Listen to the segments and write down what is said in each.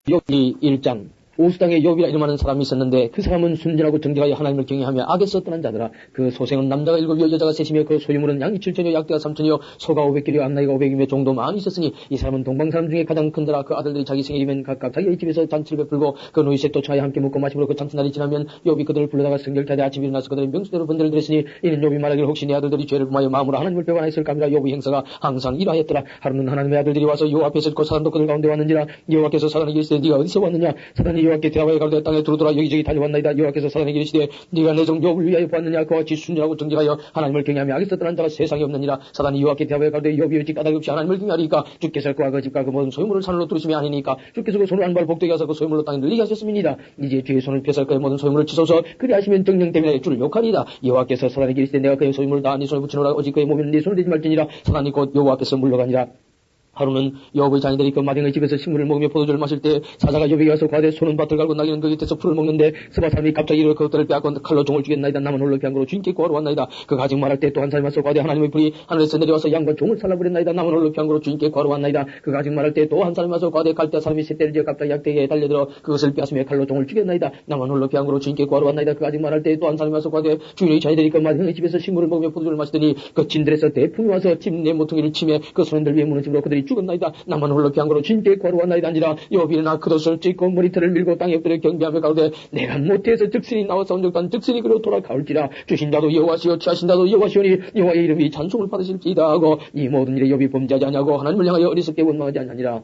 욥기 1장 우스당에 욥이라 이름하는 사람이 있었는데 그 사람은 순진하고 정직하여 하나님을 경외하며 악에서 떠난 자더라. 그 소생은 남자가 7여 여자가 셋이며 그 소유물은 양이 7천여 약대가 3천여 소가 500개려 암나이가 500이며 종도 많이 있었으니 이 사람은 동방사람 중에 가장 큰더라. 그 아들들이 자기 생일이면 각각 자기의 집에서 잔치를 베풀고 그 노이색도 차에 함께 먹고 마시므로 그 잔치날이 지나면 욥이 그들을 불러다가 성결케 아침에 일어나서 그들의 명수대로 번제를 드렸으니 이는 욥이 말하기를 혹시 내 아들들이 죄를 범하여 마음으로 하나님을 배반하였을까 하니라. 욥의 행사가 항상 이러하였더라. 하루는 하나님의 아들들이 와서 여호와 앞에 섰고 사단도 그들 가운데 왔는지라. 여호와께서 사단에게 이르시되 네가 어디서 왔느냐. 사단이 여호와께 대하여 가로되 땅에 두루두라 여기저기 달려왔나이다. 여호와께서 사단에게 이르시되 네가 내 종 욥을 위하여 보았느냐. 그와 같이 순진하고 정직하여 하나님을 경외하며 악에서 떠난 자가 세상에 없느니라. 사단이 여호와께 대하여 가로되 욥이 어찌 까닭 없이 하나님을 경외하리까. 주께서 그와 그 집과 그 모든 소유물을 산으로 두르심이 아니니까. 주께서 그 손을 한 발 복되게 하사 그 소유물로 땅에 늘리게 하셨음이니이다. 이제 주의 손을 펴서 그의 모든 소유물을 치소서. 그리하시면 정령 때문에 주를 욕하리이다. 여호와께서 사단에게 이르시되 내가 그의 소유물을 다 네 손에 붙이노라. 오직 그의 몸에는 네 손을 대지 말지니라. 사단이 곧 여호와 앞에서 물러가니라. 하루는 욥의 자녀들이 그 마병의 집에서 식물을 먹으며 포도주를 마실 때 사자가 욥에게 와서 과대 손은 밭을 갈고 나귀는 그 곁에서 풀을 먹는데 스바 사람이 갑자기 이르러 그것들을 빼앗고 칼로 종을 죽였나이다. 남은 홀로 병으로 주인께 구하러 왔나이다. 그가 아직 말할 때 또 한 사람이 와서 과대 하나님의 불이 하늘에서 내려와서 양과 종을 살라버렸나이다. 남은 홀로 병으로 주인께 구하러 왔나이다. 그가 아직 말할 때 또 한 사람이 와서 과대 갈대 사람이 셋대를 지어 갑자기 약대에 달려들어 그것을 빼앗으며 칼로 종을 죽였나이다. 남은 홀로 병으로 주인께 구하러 왔나이다. 그가 아직 말할 때 또 한 사람이 와서 과대 주인의 자녀들이 그 마병의 집에서 식물을 먹으며 포도주를 마시더니 그 진들에서 대풍이 와서 집 내 모퉁이를 치며 그 손들 위에 무너짐으로 그들이 죽었나이다. 남은 홀로 병으로 주인께 구하러 왔나이다. 아니라 욥이 일어나 그 돛을 찢고 머리털을 밀고 땅에 엎드려 경배하며 가로되 내가 모태에서 즉신이 나와서 온 적단 즉신이 그로 돌아가올지라. 주신 자도 여호와시요 취하신 자도 여호와시오니 여호와의 이름이 찬송을 받으실지이다 하고 이 모든 일에 욥이 범죄하지 아니하고 하나님을 향하여 어리석게 원망하지 아니하니라.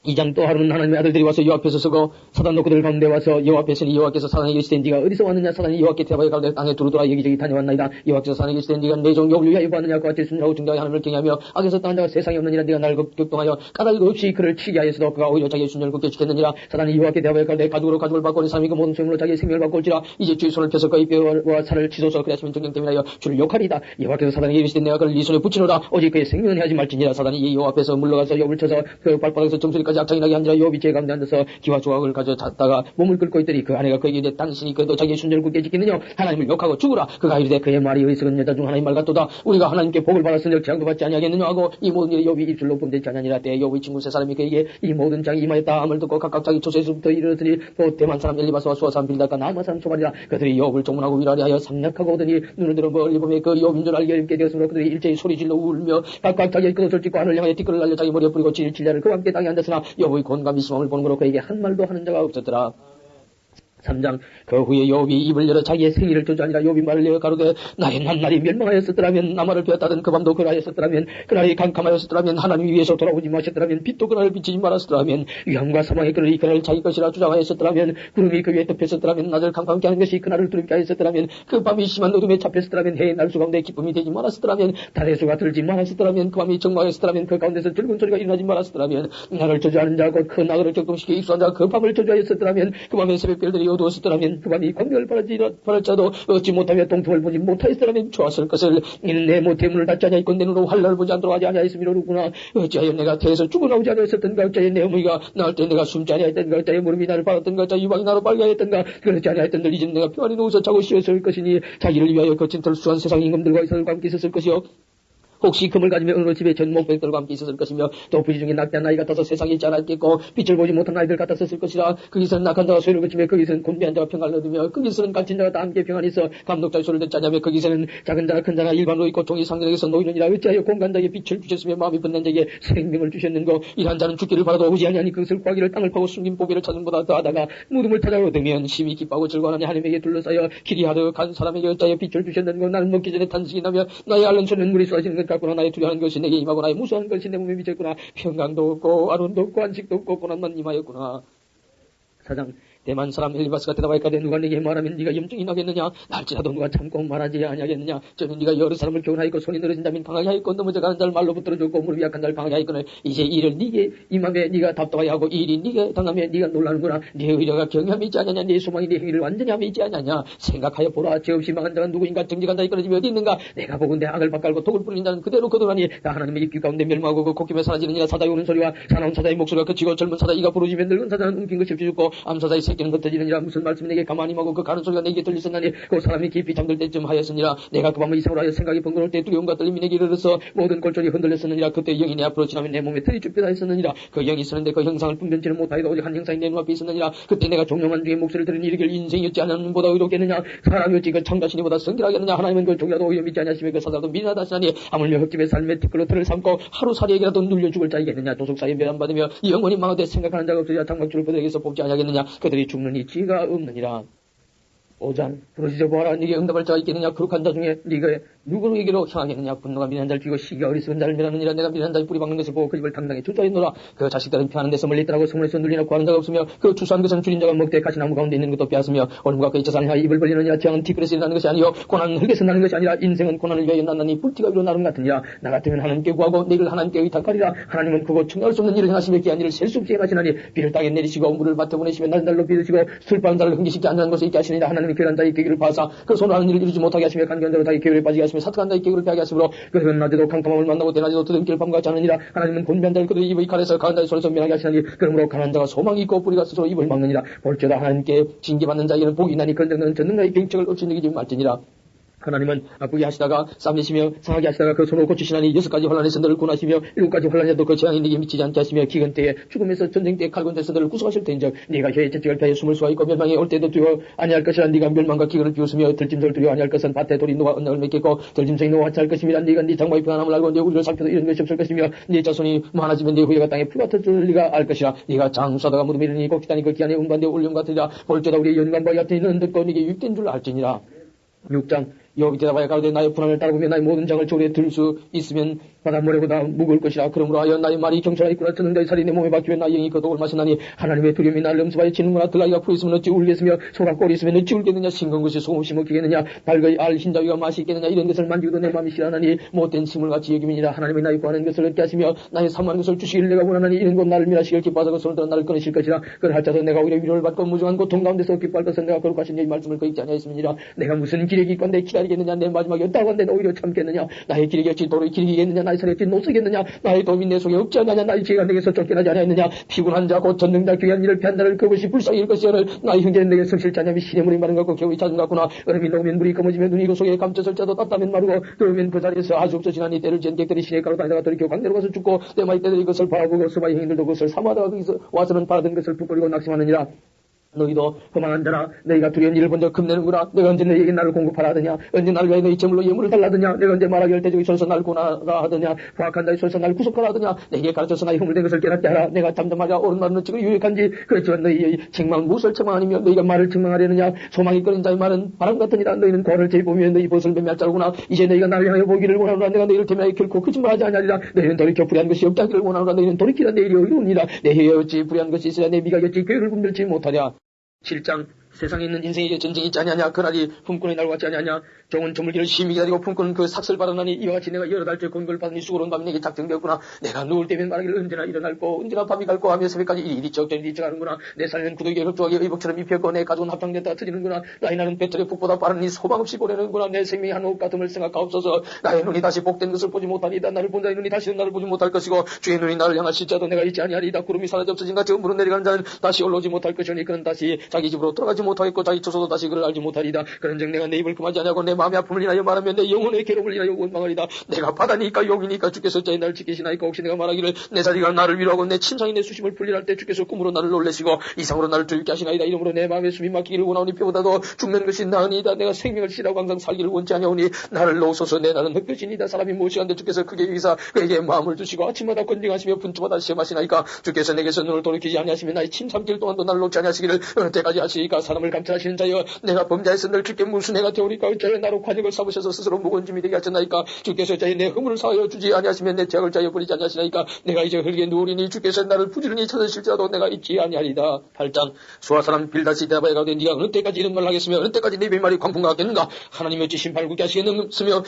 2장 또 하루는 하나님의 아들들이 와서 여호와 앞에서 서고 사단도 그들 가운데 와서 여호와 앞에 서니 여호와께서 사단에게 이르시되 네가 어디서 왔느냐. 사단이 여호와께 대하여 가로되 땅에 두루두라 여기저기 다녀왔나이다. 여호와께서 사단에게 이르시되 네가 내 종 욥을 위하여 보았느냐. 그와 같이 순진하고 정직하여 하나님을 경외하며 악에서 떠난 자가 세상에 없느니라. 네가 나를 격동하여 까닭 없이 그를 치게 하였으도 그가 오히려 자기의 순전을 굳게 지켰느니라. 사단이 여호와께 대하여 가로되 가죽으로 가죽을 바꿔 온 사람이 그 모든 소유물로 자기의 생명을 바꿔 올지라. 이제 주의 손을 펴서 그의 뼈와 살을 치소서. 그리하시면 정령 때문에 주를 욕하리이다. 여호와께서 사단에게 이르시되 내가 그를 네 손에 붙이노라. 오직 그의 생명은 해하지 말지니라. 사단이 여호와 앞에서 물러가서 욥을 쳐서 그 발바닥에서 정수리까지 악창이 나게 한지라. 욥이 제 가운데 앉아서 기와 조각을 가져 잤다가 몸을 긁고 있더니 그 아내가 그에게 이르되 당신이 그래도 자기의 순전을 굳게 지키느냐. 하나님을 욕하고 죽으라. 그가 이르되 그의 말이 어리석은 여자 중 하나님 말 같도다. 우리가 하나님께 복을 받았으니 재앙도 받지 아니하겠느냐 하고 이 모든 일에 욥이 입술로 범죄치 아니하니라. 때에 욥의 친구 세 사람이 그에게 이 모든 장이 임하였다 함을 듣고 각각 자기 조세에서부터 이르렀으니 또 대만 사람 엘리바스와 수아 사람 빌닷과 나아마 사람 소발이라. 그들이 욥을 조문하고 위로하려 삼략하고 오더니 눈을 들어 멀리 보매 그 욥인 줄 알게 이르게 되었으므로 그들이 일제히 소리질러 울며 각각 자기의 끄옷을 찢고 하늘 향하여 띠끌을 날려 자기 머리에 뿌리고 질질자를 그와 함께 땅에 앉았으나 욥의 곤감이 심함을 보는 거로 그에게 한 말도 하는 자가 없었더라. 3장 그 후에 욥이 입을 열어 자기의 생일을 저주하니라. 욥이 말을 내어 가로되 나의 날이 멸망하였었더라면 나무를 베었다든 그 밤도 그라하였었더라면 그날이 캄캄하였었더라면 하나님 위에서 돌아오지 마셨더라면 빛도 그날을 비치지 말았었더라면 위험과 사망의 그늘이 그날을 자기 것이라 주장하였었더라면 구름이 그 위에 덮였었더라면 낮을 캄캄케 하는 것이 그날을 두렵게 하였었더라면 그 밤이 심한 어둠에 잡혔었더라면 해의 날수 가운데 기쁨이 되지 말았었더라면 달의 수가 들지 말았었더라면 그 밤이 적망하였었더라면 그 가운데서 즐거운 소리가 일어나지 말았었더라면 나를 저주하는 자고 큰 악을 격동시켜 익수한 자가 그 밤을 저주하였었더라면 그 밤에 새벽별들이 어두웠었더라면 그 밤이 광명을 바랄지라도 얻지 못하며 동통을 보지 못하였더라면 좋았을 것을. 이는 내 모태의 문을 닫지 아니하였고 내 눈으로 환난을 보지 않도록 하지 아니하였음이로구나. 어찌하여 내가 태에서 죽어나오지 아니하였었던가. 어찌하여 내 어머니가 낳을 때 내가 숨지 아니하였던가. 어찌하여 무릎이 나를 박았던가. 어찌하여 유방이 나로 빨게 하였던가. 그렇지 아니하였던들 이제는 내가 평안히 누워서 자고 쉬었을 것이니 자기를 위하여 거친 털수한 세상 임금들과 이사들과 함께 있었을 것이요 혹시 금을 가지며 어느 집에 전 목백들과 함께 있었을 것이며 또 부지 중에 낙대한 나이 같아서 세상에 있지 않았겠고 빛을 보지 못한 아이들 같았을 것이라. 거기서는 낙한 자가 소리를 거치며 거기서는 곤비한 자가 평안을 얻으며 거기서는 갇힌 자가 다 함께 평안히 있어 감독자의 소리를 듣지 않으며 거기서는 작은 자나 큰 자나 일반으로 있고 종이 상전에게서 놓이느니라. 어찌하여 공간자에게 빛을 주셨으며 마음이 분난 자에게 생명을 주셨는고. 이러한 자는 죽기를 바라도 오지 아니하니 그것을 구하기를 땅을 파고 숨긴 보배를 찾는 보다 더하다가 무덤을 찾아 얻으면 심히 기뻐하고 즐거워하니 하나님에게 둘러싸여 길이 하득한 사람에게 어찌하여 빛을 주셨는고. 나는 먹기 전에 탄식이 나며 나의 앓는 손은 물이 쏟아지는 것 같구나. 나의 두려워하는 것이 내게 임하고 나의 무서워하는 것이 내 몸에 미쳤구나. 평강도 없고 아론도 없고 안식도 없고 고난만 임하였구나. 4장 대만 사람 엘리바스가 대답하였거든 누가 네게 말하면 네가 염증이 나겠느냐. 날지라도 누가 참고 말하지 아니하겠느냐. 저는 네가 여러 사람을 교훈하였고 손이 늘어진다면 강하게 하였고 넘어져가는 자를 말로 붙들어줬고 무릎이 약한 자를 강하게 하였거늘 이제 일을 네게 임하며 네가 답답하게 하고 이 일이 네게 당하며 네가 놀라는구나. 네 의뢰가 경함이 있지 않느냐. 네 소망이 네 행위를 완전히 함이 있지 않느냐. 생각하여 보라. 죄 없이 망한 자가 누구인가. 정직한 자의 끊어짐이 어디 있는가. 내가 보건대 악을 바깔고 독을 뿌리는 자는 그대로 거두라니. 하나님의 입길 가운데 멸망하고 그 콧김에 사라지느니라. 사자의 우는 소리와 사나운 사자의 목소리가 그치고 젊은 사자 이가 부르짖으면 늙은 사자는 움킨 것이 없이 죽고 암사자의 새끼는 흩어지느니라. 무슨 말씀이 내게 가만히 하고 그 가는 소리가 내게 들리셨나니 그 사람이 깊이 잠들 때쯤 하였으니라. 내가 그 밤을 이상으로 하여 생각이 번거로울 때 두려움과 떨림이 내게 이르러서 모든 골절이 흔들렸었느니라. 그때 영이 내 앞으로 지나면 내 몸에 털이 쭈뼛다 했었느니라. 그 영이 있었는데 그 형상을 분변치는 못하여도 오직 한 형상이 내 눈앞에 있었느니라. 그때 내가 종용한 중에 목소리를 들으니 이르길 인생이었지 않은 보다 의롭겠느냐. 사람이었지 그 창자신이보다 성질하겠느냐. 하나님은 그 종이라도 오히려 믿지 않으시며 그 사자도 미련하다 하시나니 하물며 흙집의 삶의 티끌로 털을 삼고 하루살이에게라도 눌려 죽을 자이겠느냐. 도속사에 멸함받으며 영원히 망하되 생각하는 자가 없으리라. 장막줄을 그들에게서 뽑지 아니하겠느냐. 그들이 죽느니 지가 없느니라. 5장 부르짖어 보아라. 네게 응답할 자가 있겠느냐. 거룩한 자 중에 네가 누구에게로 향하겠느냐. 분노가 미련한 자를 피고 시기가 어리석은 자를 멸하느니라. 내가 미련한 자의 뿌리 박는 것을 보고 그 집을 당당히 주저했노라. 그 자식들은 피하는 데서 멀리 있더라고. 성문에서 눌리나 구하는 자가 없으며 그 추수한 것은 줄인 자가 먹되 가시나무 가운데 있는 것도 빼앗으며 얼음과 그의 자산을 향하여 입을 벌리느니라. 태양은 티끌에서 일어나는 것이 아니요 고난은 흙에서 나는 것이 아니라 인생은 고난을 위하여 났나니 불티가 위로 나름 같으니라. 나 같으면 하나님께 구하고 내일 하나님께 의탁하리라. 하나님은 그곳 청량할 수 없는 일을 행하시며 귀한 일을 셀 수 없이 행하시나니 비를 땅에 내리시고 물을 밭에 보내시며 날달로 비드시고 슬퍼하는 자를 흥기시키지 않는 곳에 있게 하시니라. 하나님이 괴한 자의 계기를 봐사 그 손으로 하는 일을 이루지 못하게 하시며 간교한 자로 자기 계획을 빠지게 하시며 사특한 자의 계획을 빼게 하시므로 그들은 낮에도 강탐함을 만나고 대낮에도 드름길 밤같이 하느니라. 하나님은 곤비한 자를 그들의 입의 칼에서 강한 자의 손에서 면하게 하시나니 그러므로 강한 자가 소망이 있고 뿌리가 스스로 입을 막느니라. 볼지어다 하나님께 징계받는 자에게는 복이 있나니 그런 자는 전능자의 병책을 없이 느끼지 말지니라. 하나님은 아프게 하시다가 쌈내시며 상하게 하시다가 그 손으로 고치시나니 6가지 환란에서 너를 구원하시며 7가지 환란에도 그 재앙이 네게 미치지 않게 하시며 기근 때에 죽음에서 전쟁 때에 칼군데서 너를 구속하실 때인즉 네가 혀의 채찍을 피하여 숨을 수가 있고 멸망이 올 때도 두려워 아니할 것이라. 네가 멸망과 기근을 비웃으며 들짐승을 두려워 아니할 것은 밭에 돌이 노가 언약을 맺겠고 들짐승이 노와 같이 할 것이니라. 네가 네 장막의 평안함을 알고 네 우리를 살펴도 이런 것이 없을 것이며 네 자손이 많아지면 네 후예가 땅에 풀 같을 줄 네가 알 것이라. 네가 장수하다가 무덤에 이르니 곡식단이 그 기한에 운반되어 울림 같으리라. 볼지어다 우리의 연관과 같은 이는 듣고 네게 유익된 줄 알지니라. 6장 여호와께 대답하여 가로되 나의 분함을 따르며 나의 모든 장을 조리에 들 수 있으면 바닷모래보다 무거울 것이라. 그러므로 하여 나의 말이 경솔하였구나. 전능자의 살이 내 몸에 박히며 나의 영이 거독을 마셨나니 하나님의 두려움이 나를 엄습하여 치는구나. 들라이가 풀 있으면 어찌 울겠으며 소가 꼴이 있으면 어찌 울겠느냐. 싱거운 것이 소금 없이 먹히겠느냐. 달거의 알 흰자위가 맛이 있겠느냐. 이런 것을 만지고도 내 마음이 싫어하나니 못된 식물같이 여김이니라. 하나님이 나의 구하는 것을 얻게 하시며 나의 사모하는 것을 주시기를 내가 원하나니 이런 것 나를 미라시길 기뻐하사 그 손을 들어 나를 끊으실 것이라. 그럴할지라도 내가 오히려 위로를 받고 무정한 고통 가운데서 기뻐할 것은 내가 거룩하신 네 말씀을 거익지 아니하였음이니라. 내가 무슨 기력이 있건대 기다리겠느냐. 내 마지막이 없다고 한데 오히려 참겠느냐. 나의 기력이 어찌 도로의 기력이겠느냐. 나의 살이 어찌 노쓰겠느냐. 나의 도움이 내 속에 없지 않느냐. 나의 죄가 내게서 쫓겨나지 않았느냐. 피곤한 자 곧 전능자 귀한 일을 피한 자를 그것이 불쌍일 것이여를. 나의 형제는 내게 성실지 않냐며 시냇물이 마른 것고 겨울이 잦은 것 같구나. 얼음이 녹으면 물이 검어지며 눈이 그 속에 감춰설 자도 답답하면 마르고 그러면 그 자리에서 아주 없어지나니 때를 지은객들이 시냇가로 다니다가 돌이켜 광대로 가서 죽고 내 마이 때들이 그것을 바라보고 수바의 행인들도 그것을 사모하다가 거기서 와서는 바라던 것을 붓거리고 낙심하느니라. 너희도 허망한 자라. 너희가 두려운 일을 먼저 금내는구나. 내가 언제 너희에게 나를 공급하라 하더냐. 언제 나를 위하여 너희 제물로 예물을 달라 하더냐. 내가 언제 말하기를 대적이 서서 나를 구하라 하더냐. 포악한 자의 서서 나를 구속하라 하더냐. 내게 가르쳐서 나의 허물된 것을 깨닫게 하라. 내가 잠잠하자 옳은 말은 어찌 유익한지. 그렇지만 너희의 책망 무엇을 책망 아니며 너희가 말을 책망하려느냐. 소망이 끓인 자의 말은 바람 같으니라. 너희는 고를 재보며 너희 벗을 매매할 자로구나. 이제 너희가 나를 향하여 보기를 원하노라. 내가 너희를 대면하여 결코 거짓말하지 아니하리라. 너희는 돌이켜 불의한 것이 없지 않기를 원하노라. 너희는 돌이키라. 내일이 의로우니라. 내 혀에 어찌 불의한 것이 있으랴. 내 미가 어찌 계획을 분별지 못하랴. 7장 세상에 있는 인생에게 전쟁이 있지 아니하냐. 그날이 품꾼의 날과 같지 아니하냐. 종은 저물기를 심히 기다리고 품꾼은 그 삭슬 바라나니 이와 같이 내가 여러 달째 공격을 받으니 수고로운 밤이 내게 작정되었구나. 내가 누울 때면 말하기를 언제나 일어날고 언제나 밤이 갈고 하며 새벽까지 이리 저리 하는구나. 내 삶은 구더기에 흡족하게 의복처럼 입혔고 내 가족은 합장됐다 터지는구나. 나의 나는 배틀의 북보다 빠른 이 소망 없이 보내는구나. 내 생명이 한 호흡 같음을 생각하옵소서. 나의 눈이 다시 복된 것을 보지 못하니이다. 나를 본 자의 눈이 다시는 나를 보지 못할 것이고 주의 눈이 나를 향하실 자도 내가 있지 아니하리이다. 구름이 사라져 없어진 같이 음으로 내려가는 자는 다시 올라오지 못할 것이니 그는 다시 자기 집으로 돌아가지 못하겠고 자기 처소도 다시 그를 알지 못하리이다. 그런즉 내가 내 입을 금하지 아니하고 내 마음의 아픔을 인하여 말하면 내 영혼의 괴로움을 인하여 원망하리이다. 내가 바다니까 용이니까 주께서 자의 나를 지키시나이까. 혹시 내가 말하기를 내 자리가 나를 위로하고 내 침상이 내 수심을 풀리할 때 주께서 꿈으로 나를 놀래시고 이상으로 나를 두렵게 하시나이다. 이러므로 내 마음의 숨이 막히기를 원하오니 뼈보다도 죽는 것이 나으니이다. 내가 생명을 싫어하고 항상 살기를 원치 아니하오니 나를 놓으소서. 내 나는 흑뼈지니이다. 사람이 무엇이한데 주께서 크게 여기사 그에게 마음을 주시고 아침마다 건딩하시며 분투마다 시험하시나이까. 주께서 내게서 눈을 돌이키지 아니하시며 나의 침삼길 동안도 나를 놓지 아니하시기를 어느 때까지 하시니까. 사람을 감찰하시는 자여 내가 범죄에서 늘 주께 무슨 해가 되오니까. 어쩌면 나로 관역을 삼으셔서 스스로 무거운 짐이 되게 하셨나이까. 주께서 자여 내 허물을 사하여 주지 아니하시면 내 죄악을 자여 버리지 아니하시나이까. 내가 이제 흙에 누우리니 주께서 나를 부지런히 찾으실지라도 내가 잊지 아니하리다. 8장 수아 사람 빌다시 대답하여 가되 네가 어느 때까지 이런 말을 하겠으며 어느 때까지 네 말이 광풍과 같겠는가. 하나님이 어찌 심판을 굳게 하시겠느며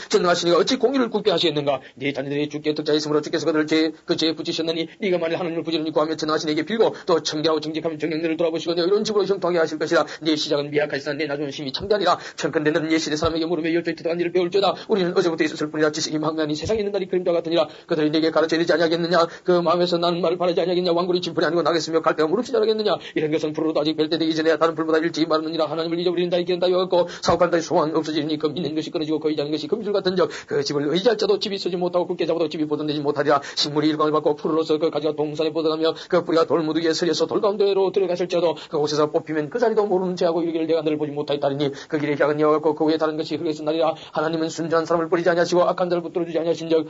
전능하시니가 어찌 공의를 굳게 하시겠는가. 네 자녀들이 주께 득자 있으므로 주께서 그들을 그 죄에 붙이셨느니 네가 만일 하나님을 부지런히 구하며 전능하신 이에게 빌고 또 청결하고 정직하면 정령들을 돌아보시고 이런 집으로 형통하게 하실 것이라. 네 시작은 미약하지만 내 나중은 심히 창대하리라. 천근대 너는 예시대 사람에게 물으며 열조에 태도한 일을 배울지어다. 우리는 어제부터 있었을 뿐이라 지식이 망나니 세상에 있는 날이 그림자 같으니라. 그들이 네게 가르쳐야 되지 아니하겠느냐. 그 마음에서 나는 말을 바라지 아니하겠냐. 왕골이 진풀이 아니고 나겠으며 갈대가 무릎 시절하겠느냐. 이런 것은 불로도 아직 뵐 때 되기 전에 다른 불보다 일찍 마르느니라. 하나님을 잊어버리는 자의 길은 다 여겼고 사업한 자의 소망은 없어지니 금 있는 것이 끊어지고 거의 자는 것이 금줄 같은 적 그 집을 의지할 자도 집이 서지 못하고 굳게 잡아도 집이 보존되지 못하리라. 식물이 일광을 받고 풀로서 그 가지가 동산에 뻗어가며 그 뿌리가 돌무더기에 서려서 돌가운데로 들어갔을지라도 그곳에서 뽑히면 그 자리도 모르는 채하고 이르기를 내가 너를 보지 못하였다니 그 길에 향은 여겼고 그 위에 다른 것이 흙에 쓴나리라. 하나님은 순전한 사람을 버리지 아니하시고 악한 자를 붙들어주지 아니하신적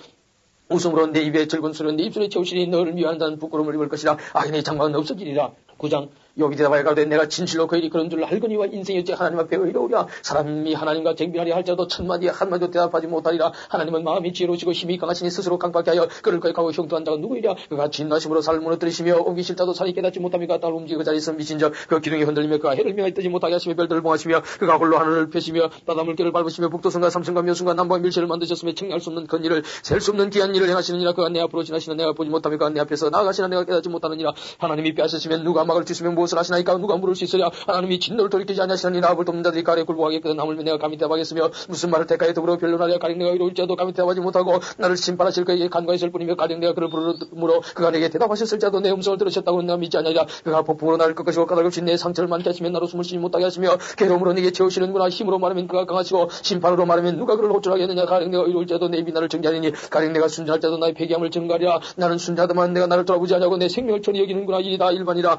웃음으로 내 입에 즐거운 소리는 내 입술에 채우시니 너를 미워하는 자는 부끄러움을 입을 것이라. 악인의 장막은 없어지리라. 9장 여기 대답하여 가로되 내가 진실로 그 일이 그런 줄 알거니와 인생이 어찌 하나님 앞에 의로우랴. 사람이 하나님과 쟁비하리 할지라도 천마디에 한마디도 대답하지 못하리라. 하나님은 마음이 지혜로우시고 힘이 강하시니 스스로 강박케 하여 그를 거역하고 형통한 자가 누구이랴. 그가 진노심으로 살을 무너뜨리시며 옮기실 자도 살이 깨닫지 못합니까. 땅을 움직이고 그 자리에서 미친 적 그 기둥이 흔들리며 그가 해를 명하여 뜨지 못하게 하시며 별들을 봉하시며 그가 홀로 하늘을 펴시며 바다물결을 밟으시며 북도선과 삼성과 묘순과 남방과 밀실을 만드셨으며 청량할 수 없는 건 일을 셀 수 없는 귀한 일을 행하시느니라. 그가 내 앞으로 지나시나 내가 보지 못합니까. 내 앞에서 나아가시나 내가 깨닫지 못하느니라. 하나님이 빼앗으시면 누가 막을 찢으면 무엇을 하시나이까. 누가 물을 수 있으랴. 하나님이 진노를 돌이키지 아니하시나니 나를 돕는 자들이 가래 굴복하겠거든. 하물며 내가 감히 대답하겠으며 무슨 말을 택하여 더불어 변론하랴. 가령 내가 이로울지라도 감히 대답하지 못하고 나를 심판하실 그에게 간과했을 뿐이며 가령 내가 그를 부르므로 그가 내게 대답하셨을지라도 내 음성을 들으셨다고 내가 믿지 아니하리라. 그가 폭풍으로 나를 꺾으시고 까닭없이 내 상처를 많게 하시면 나로 숨을 쉬지 못하게 하시며 괴로움으로 내게 채우시는구나. 힘으로 말하면 그가 강하시고 심판으로 말하면 누가 그를 호출하겠느냐. 가령 내가 이로울지라도 내 입이 나를 정죄하리니 가령 내가 순전할 자도 나의 폐기함을 증가하리라. 나는 순전하다만 내가 나를 돌아보지 아니하고 내 생명을 천히 여기는구나. 이리 다 일반이라.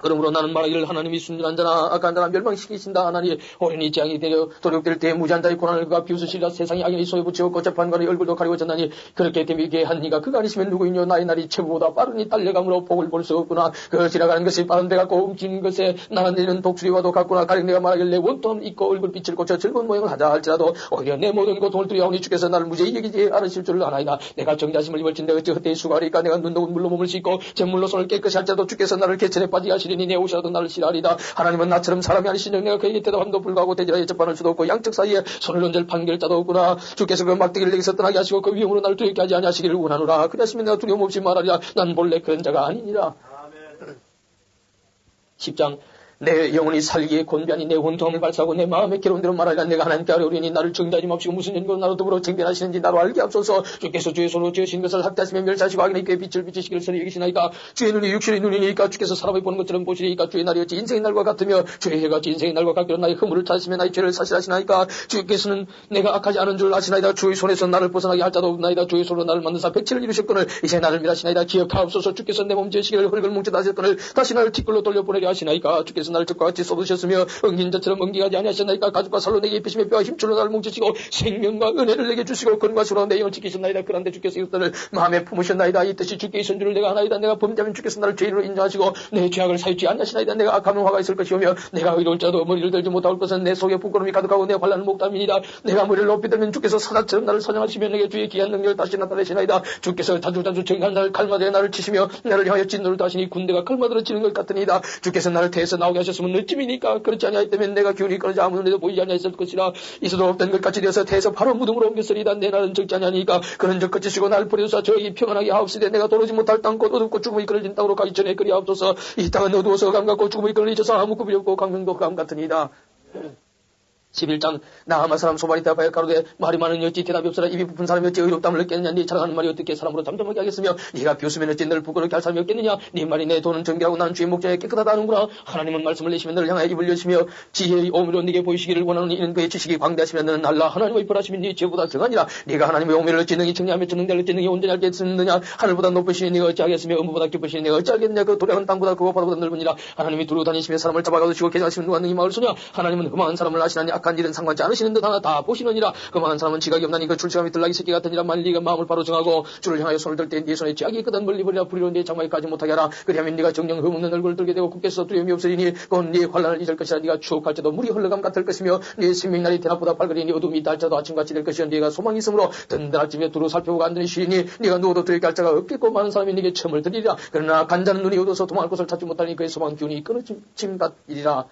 그러므로 나는 말하기를 하나님이 순전한 자나 악한 자나 멸망시키신다 하나니 어린이 재앙이 되려 도력될 때에 무지한 자의 고난을 그가 비웃으시리라. 세상이 악인이 소에 붙이고 재판관의 얼굴도 가리고 졌나니 그렇게 되게 한 이가 그가 아니시면 누구이뇨. 나의 날이 최고보다 빠르니 달려감으로 복을 볼 수 없구나. 그 지나가는 것이 빠른 데 같고 움직이는 것에 나는 내리는 독수리와도 같구나. 가령 내가 말하기를 내 원통 있고 얼굴빛을 고쳐 즐거운 모양을 하자 할지라도 오히려 내 모든 고통을 두려워하니 주께서 나를 무죄히 여기지 않으실 줄을 아나이다. 내가 정자심을 입을진 내가 어찌 헛되이 수고하리까. 내가 눈 녹은 물로 몸을 씻고 잿물로 손을 깨끗이 할지라도 주께서 나를 개천에 빠지게 하시리니 내 옷이라도 나를 싫어하리다. 하나님은 나처럼 사람이 아니시니 내가 그에게 대답함도 불구하고 대지라에 접반할 수도 없고 양측 사이에 손을 얹을 판결자도 없구나. 주께서 그 막대기를 내게서 떠나게 하시고 그 위험으로 나를 두렵게 하지 아니하시기를 원하노라. 그러시면 내가 두려움 없이 말하리라. 난 본래 그런 자가 아니니라. 10장 내 영혼이 살기에 곤비하니 내 혼통함을 발사하고 내 마음에 괴로운 대로 말하리라. 내가 하나님께 아뢰오리니 나를 정죄하지 마시고 무슨 연고로 나로 더불어 쟁변하시는지 나로 알게 하소서. 주께서 주의 손으로 지으신 것을 학대하시며 멸시하시고 악인의 꾀에 빛을 비치시기를 선히 여기시나이까. 주의 눈이 육신의 눈이니까 주께서 사람이 보는 것처럼 보시리니까. 주의 날이 어찌 인생의 날과 같으며 주의 해가 어찌 인생의 날과 같기로 나의 허물을 찾으시며 나의 죄를 사실하시나이까. 주께서는 내가 악하지 않은 줄 아시나이다. 주의 손에서 나를 벗어나게 할 자도 없나이다. 주의 손으로 나를 만드사 백치를 이루셨거늘 이제 나를 멸하시나이다. 기억하옵소서. 주께서 내 몸 지으시기를 흙을 뭉쳐다 하셨거늘 다시 나를 티끌로 돌려보내려 하시나이까. 주께서 나를 적과 같이 쏟으셨으며 엉긴 자처럼 엉기하지 아니하셨나이까. 가죽과 살로 내게 입히시며 뼈와 힘줄로 나를 뭉치시고 생명과 은혜를 내게 주시고 근과 수로 내 영을 지키셨나이다. 그런데 주께서 이것들을 마음에 품으셨나이다. 이 뜻이 주께 있은 줄을 내가 아나이다. 내가 범죄하면 주께서 나를 죄인으로 인정하시고 내 죄악을 사유치 아니하시나이다. 내가 악하면 화가 있을 것이오며 내가 의로울 자도 머리를 들지 못할 것은 내 속에 부끄러움이 가득하고 내 환난은 목담이니이다. 내가 머리를 높이 들면 주께서 사자처럼 나를 선양하시며 내게 주의 귀한 능력을 다시 나타내시나이다. 주께서 자주자주 정한 나를 칼마대에 나를 치시며 나를 향하여 진노를 다시니 군대가 칼마대로 치는 것 같으니이다. 주께서 나를 태에서 나오게 하셨으면 늦쯤이니까. 그렇지 아니하였다면 내가 기운이 끊어져 아무 눈에도 보이지 아니하였을 것이라. 있어도 없던 것 같이 되어서 태에서 바로 무덤으로 옮겼으리다. 내 날은 적지 아니하니까. 그런 적 거치시고 나를 버려서 저에게 평안하게 하옵시되 내가 도로지 못할 땅 곧 어둡고 죽음이 끊어진 땅으로 가기 전에 그리하옵소서. 이 땅은 어두워서 감 같고 죽음이 끊어져서 아무 급이 없고 강명도 감 같으니이다. 11장 나아마 사람 소발이 대답하여 가로되 말이 많으니 어찌 대답이 없으라. 입이 부푼 사람이 어찌 의롭다함을 느끼느냐. 네 자랑하는 말이 어떻게 사람으로 잠잠하게 하겠으며 네가 비웃으면 어찌 너를 부끄럽게 할 사람이 없겠느냐. 네 말이 내 돈은 정결하고 나는 주의 목전에 깨끗하다 하는구나. 하나님은 말씀을 내시면 너를 향하여 입을 여시며 지혜의 오미로 네게 보이시기를 원하는 이는 그의 지식이 광대하시면 너는 알라. 하나님의 벌하심이 네 죄보다 정하니라. 네가 하나님의 오미를 어찌 능히 청량하며 전능대를 어찌 능히 온전히 알겠느냐. 하늘보다 높으시니 네가 어찌하겠으며 음보다 깊으시니 네가 어찌하겠느냐. 그 도량은 땅보다 그거 바다보다 넓으니라. 하나님이 두루 다니시며 사람을 잡아가두시고 계좌하시면 누가 능히 막을 소냐. 하나님은 흠한 사람을 아시나니 악한 일은 상관치 않으시는 듯 하나 다 보시느니라. 흠한 사람은 지각이 없나니 그 출처감이 들락이 새끼 같으니라. 만일 네가 마음을 바로 정하고 주를 향하여 손을 들 때 네 손에 쥐약이 있거든 멀리 버리라. 불의로 네 장막에 가지 못하게 하라. 그리하면 네가 정령 흠없는 얼굴을 들게 되고 굳게 서 두려움이 없으리니 그건 네 환난을 잊을 것이라. 네가 추억할 때도 물이 흘러감 같을 것이며 네 생명날이 대낮보다 밝으리니 어둠이 있다 할지라도 아침같이 될 것이요 네가 소망이 있으므로 든든할 집에 두루 살펴보고 앉으니 쉬리니 네가 누워도 두렵게 할 자가 없겠고 많은 사람이 네게 첨을 들이리라. 그러나 간자는 눈이 어두워서 도망할 곳을 찾지 못하니 그의 소망 기운이 끊어짐 같이리라.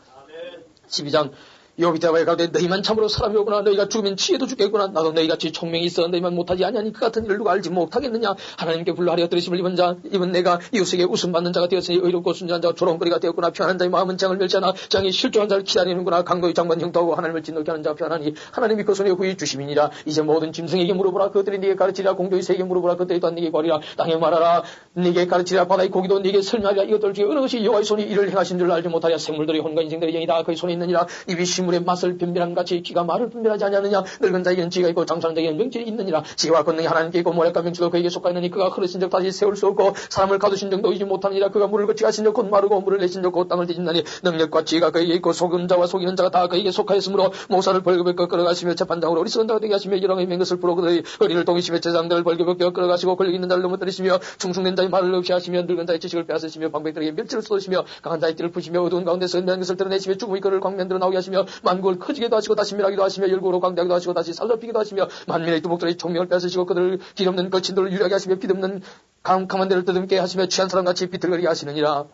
12장 여기 대화에 가되 너희만 참으로 사람이 오구나. 너희가 죽으면 치에도 죽겠구나. 나도 너희같이 총명이 있어 너희만 못하지 아니하니 그 같은 일을 누가 알지 못하겠느냐. 하나님께 불러하려 들으심을 입은 자 입은 내가 이웃에게 웃음받는 자가 되었으니 의롭고 순전한 자가 조롱거리가 되었구나. 편한 자의 마음은 장을 멸시하나 장이 실족한 자를 기다리는구나. 강도의 장관 형통하고 하나님을 진노케 하는 자 편하니 하나님이 그 손에 후히 주심이니라. 이제 모든 짐승에게 물어보라. 그들이 네게 가르치리라. 공조의 새에게 물어보라. 그들이 또한 네게 거리라. 땅에 말하라. 네게 가르치리라. 바다의 고기도 네게 설명하리라. 이것들 중에 어느 것이 여호와의 손이 이를 행하신 줄 알지 못하랴. 생물들이 혼과 인생들의 영이다. 그의 손에 있느니라. 입이 식물의 맛을 변별한 같이 귀가 말을 분별하지 아니하느냐. 늙은 자에게는 지혜가 있고 장사하는 자에게는 명철이 있느니라. 지혜와 권능이 하나님께 있고 모략과 명철도 그에게 속하였느니 그가 흐르신 적 다시 세울 수 없고 사람을 가두신 적 놓이지 못하느니라. 그가 물을 거치 가신 적 곧 마르고 물을 내신 적 곧 땅을 뒤집나니 능력과 지혜가 그에게 있고 속은 자와 속이는 자가 다 그에게 속하였으므로 모사를 벌금에 끌어가시며 재판장으로 어리석은 자가 되게 하시며 여러 명의 맹것을 부러 그들의 허리를 동이시며 제장들을 벌금에 끌어가시고 권력 있는 자를 넘어뜨리시며 충성된 자의 말을 없이 하시며 늙은 자의 지식을 빼앗으시며 방백들에게 멸치를 쏟으시며 강한 자의 띠를 푸시며 어두운 가운데서 은밀한 것을 드러내시며 죽음의 그를 광면들어 나오게 하시며 만국을 커지게도 하시고 다시 멸하기도 하시며 열국으로 광대하기도 하시고 다시 살잡히기도 하시며 만민의 두목들의 총명을 빼앗으시고 그들을 길없는 거친들을 유리하게 하시며 빛없는 강한 데를 뜨듬게 하시며 취한 사람같이 비틀거리게 하시느니라.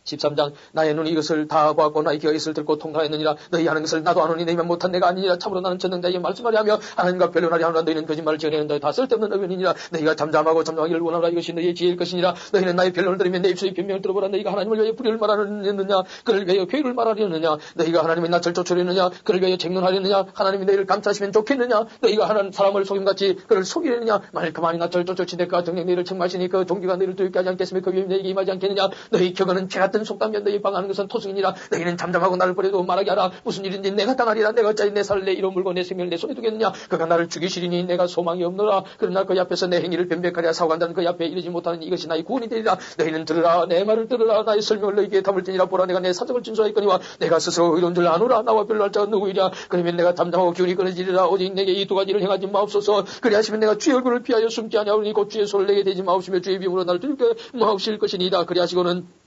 13장 나의 눈이 이것을 다 보았고 나의 귀가 이것을 듣고 통달했느니라. 너희 하는 것을 나도 아노니 너희만 못한 내가 아니니라. 참으로 나는 전능자에게 말씀하려 하며 하나님과 변론하려 하노라. 너희는 거짓말을 지어내는다. 다 쓸데없는 의견이니라. 너희가 잠잠하고 잠잠하기를 원하노라. 이것이 너희의 지혜일 것이니라. 너희는 나의 변론을 들으면 내 입술의 변명을 들어보라. 너희가 하나님을 위하여 불의를 말하려느냐 그를 위하여 교회를 말하려느냐. 너희가 하나님의 낯을 쫓으려느냐 그를 위하여 쟁론하려느냐. 하나님이 너희를 감싸시면 좋겠느냐. 너희가 하나님 사람을 속임같이 그를 속이려느냐. 만일 그만이 낯을 쫓으니 그가 정녕 너희를 책망하시니 그 종기가 너희를 두렵게 하지 않겠으며 그 위험이 너희에게 임하지 않겠느냐. 너희 격언은 개 같은 속담이며 너희 방하는 것은 토승이니라. 너희는 잠잠하고 나를 버려도 말하게 하라. 무슨 일인지 내가 당하리라. 내가 어찌 내 살을 내 이로 물고 내 생명을 내 손에 두겠느냐. 그가 나를 죽이시리니 내가 소망이 없노라. 그러나 그 앞에서 내 행위를 변백하랴. 사고한다는 그 앞에 이르지 못하는 이것이 나의 구원이 되리라. 너희는 들으라. 내 말을 들으라. 나의 설명을 너희에게 담을지니라. 보라 내가 내 사정을 진술하였거니와 내가 스스로 의로운 줄 아노라. 나와 별로할 자가 누구이랴. 그러면 내가 잠잠하고 기운이 끊어지리라. 오직 내게 이 두 가지를 행하지 마옵소서. 그리하시면 내가 주의 얼굴을 피하여 숨지 아니하오니 곧 주의 손을 내게 대지 마옵시며 주의 비움으로 나를 두렵게 마옵실 것이니이다. 그리하시고는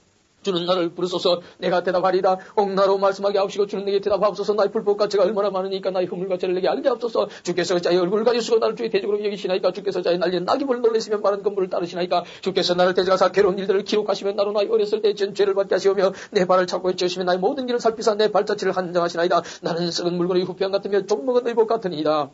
주는 나를 부르소서. 내가 대답하리다. 옥나로 말씀하게 하옵시고 주는 내게 대답하옵소서. 나의 불법가치가 얼마나 많으니까 나의 허물가치를 내게 알게 하옵소서. 주께서 자의 얼굴을 가지시고 나를 주의 대적으로 여기시나이까. 주께서 자의 날린 낙입을 놀리시면 많은 건물을 따르시나이까. 주께서 나를 대적하사 괴로운 일들을 기록하시면 나로 나의 어렸을 때 전 죄를 받게 하시오며 내 발을 찾고 해치우시면 나의 모든 길을 살피사 내 발자취를 한정하시나이다. 나는 썩은 물건의 후패함 같으며 좀먹은 의복 같으니이다.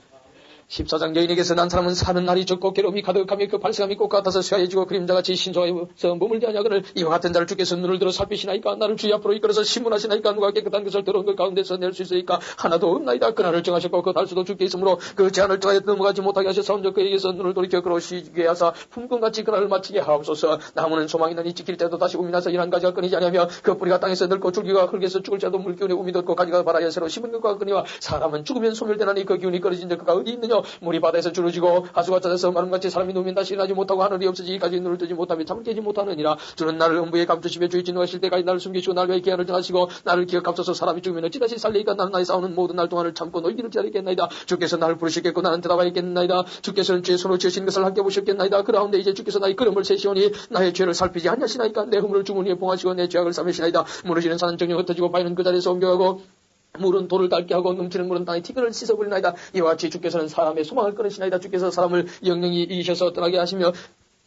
14장 여인에게서 난 사람은 사는 날이 적고 괴로움이 가득하며 그 발생함이 꽃 같아서 쇠해지고 그림자같이 신소해서 머물지 아니하거늘 이와 같은 자를 주께서 눈을 들어 살피시나이까. 나를 주의 앞으로 이끌어서 신문하시나이까. 누가 깨끗한 것을 더러운 것 가운데서 낼 수 있으니까 하나도 없나이다. 그날을 정하셨고 그 달수도 주께 있으므로 그 제한을 정하여 넘어가지 못하게 하셔서 먼저 그에게서 눈을 돌이켜 그러시게 하사 품꾼같이 그날을 마치게 하옵소서. 나무는 소망이 있느니 지킬 때도 다시 봄이 나서 일한 가지가 끊이지 아니하며 그 뿌리가 땅에서 늙고 줄기가 흙에서 죽을 자도 물기운에 움이 돋고 가지가 바라에 새로 심은 것과 끊이와 사람은 죽으면 소멸되나니 그 기운이 끊어진 적 그가 어디 있느냐. 물이 바다에서 주러지고 하수가 찾아서 마름같이 사람이 누우면 다시 일어나지 못하고 하늘이 없어지기까지 눈을 뜨지 못하며 잠을 깨지 못하느니라. 주는 나를 음부에 감추시며 주의 진노하실 때까지 나를 숨기시고 나를 위하여 기한을 정하시고 나를 기억하옵소서. 사람이 죽으면 어찌 다시 살리이까. 나는 나의 싸우는 모든 날 동안을 참고 너희들을 기다리겠나이다. 주께서 나를 부르시겠고 나는 대답하겠나이다. 주께서는 주의 손으로 지으신 것을 함께 보셨겠나이다. 그라운데 이제 주께서 나의 걸음을 세시오니 나의 죄를 살피지 않냐시나이까. 내 허물을 주머니에 봉하시고 내 죄악을 삼으시나이다. 무너지는 산은 정녕 흩어지고 바위는 그 자리에서 옮겨가고 물은 돌을 닳게 하고 넘치는 물은 땅의 티끌을 씻어버리나이다. 이와 같이 주께서는 사람의 소망을 끊으시나이다. 주께서 사람을 영영히 이기셔서 떠나게 하시며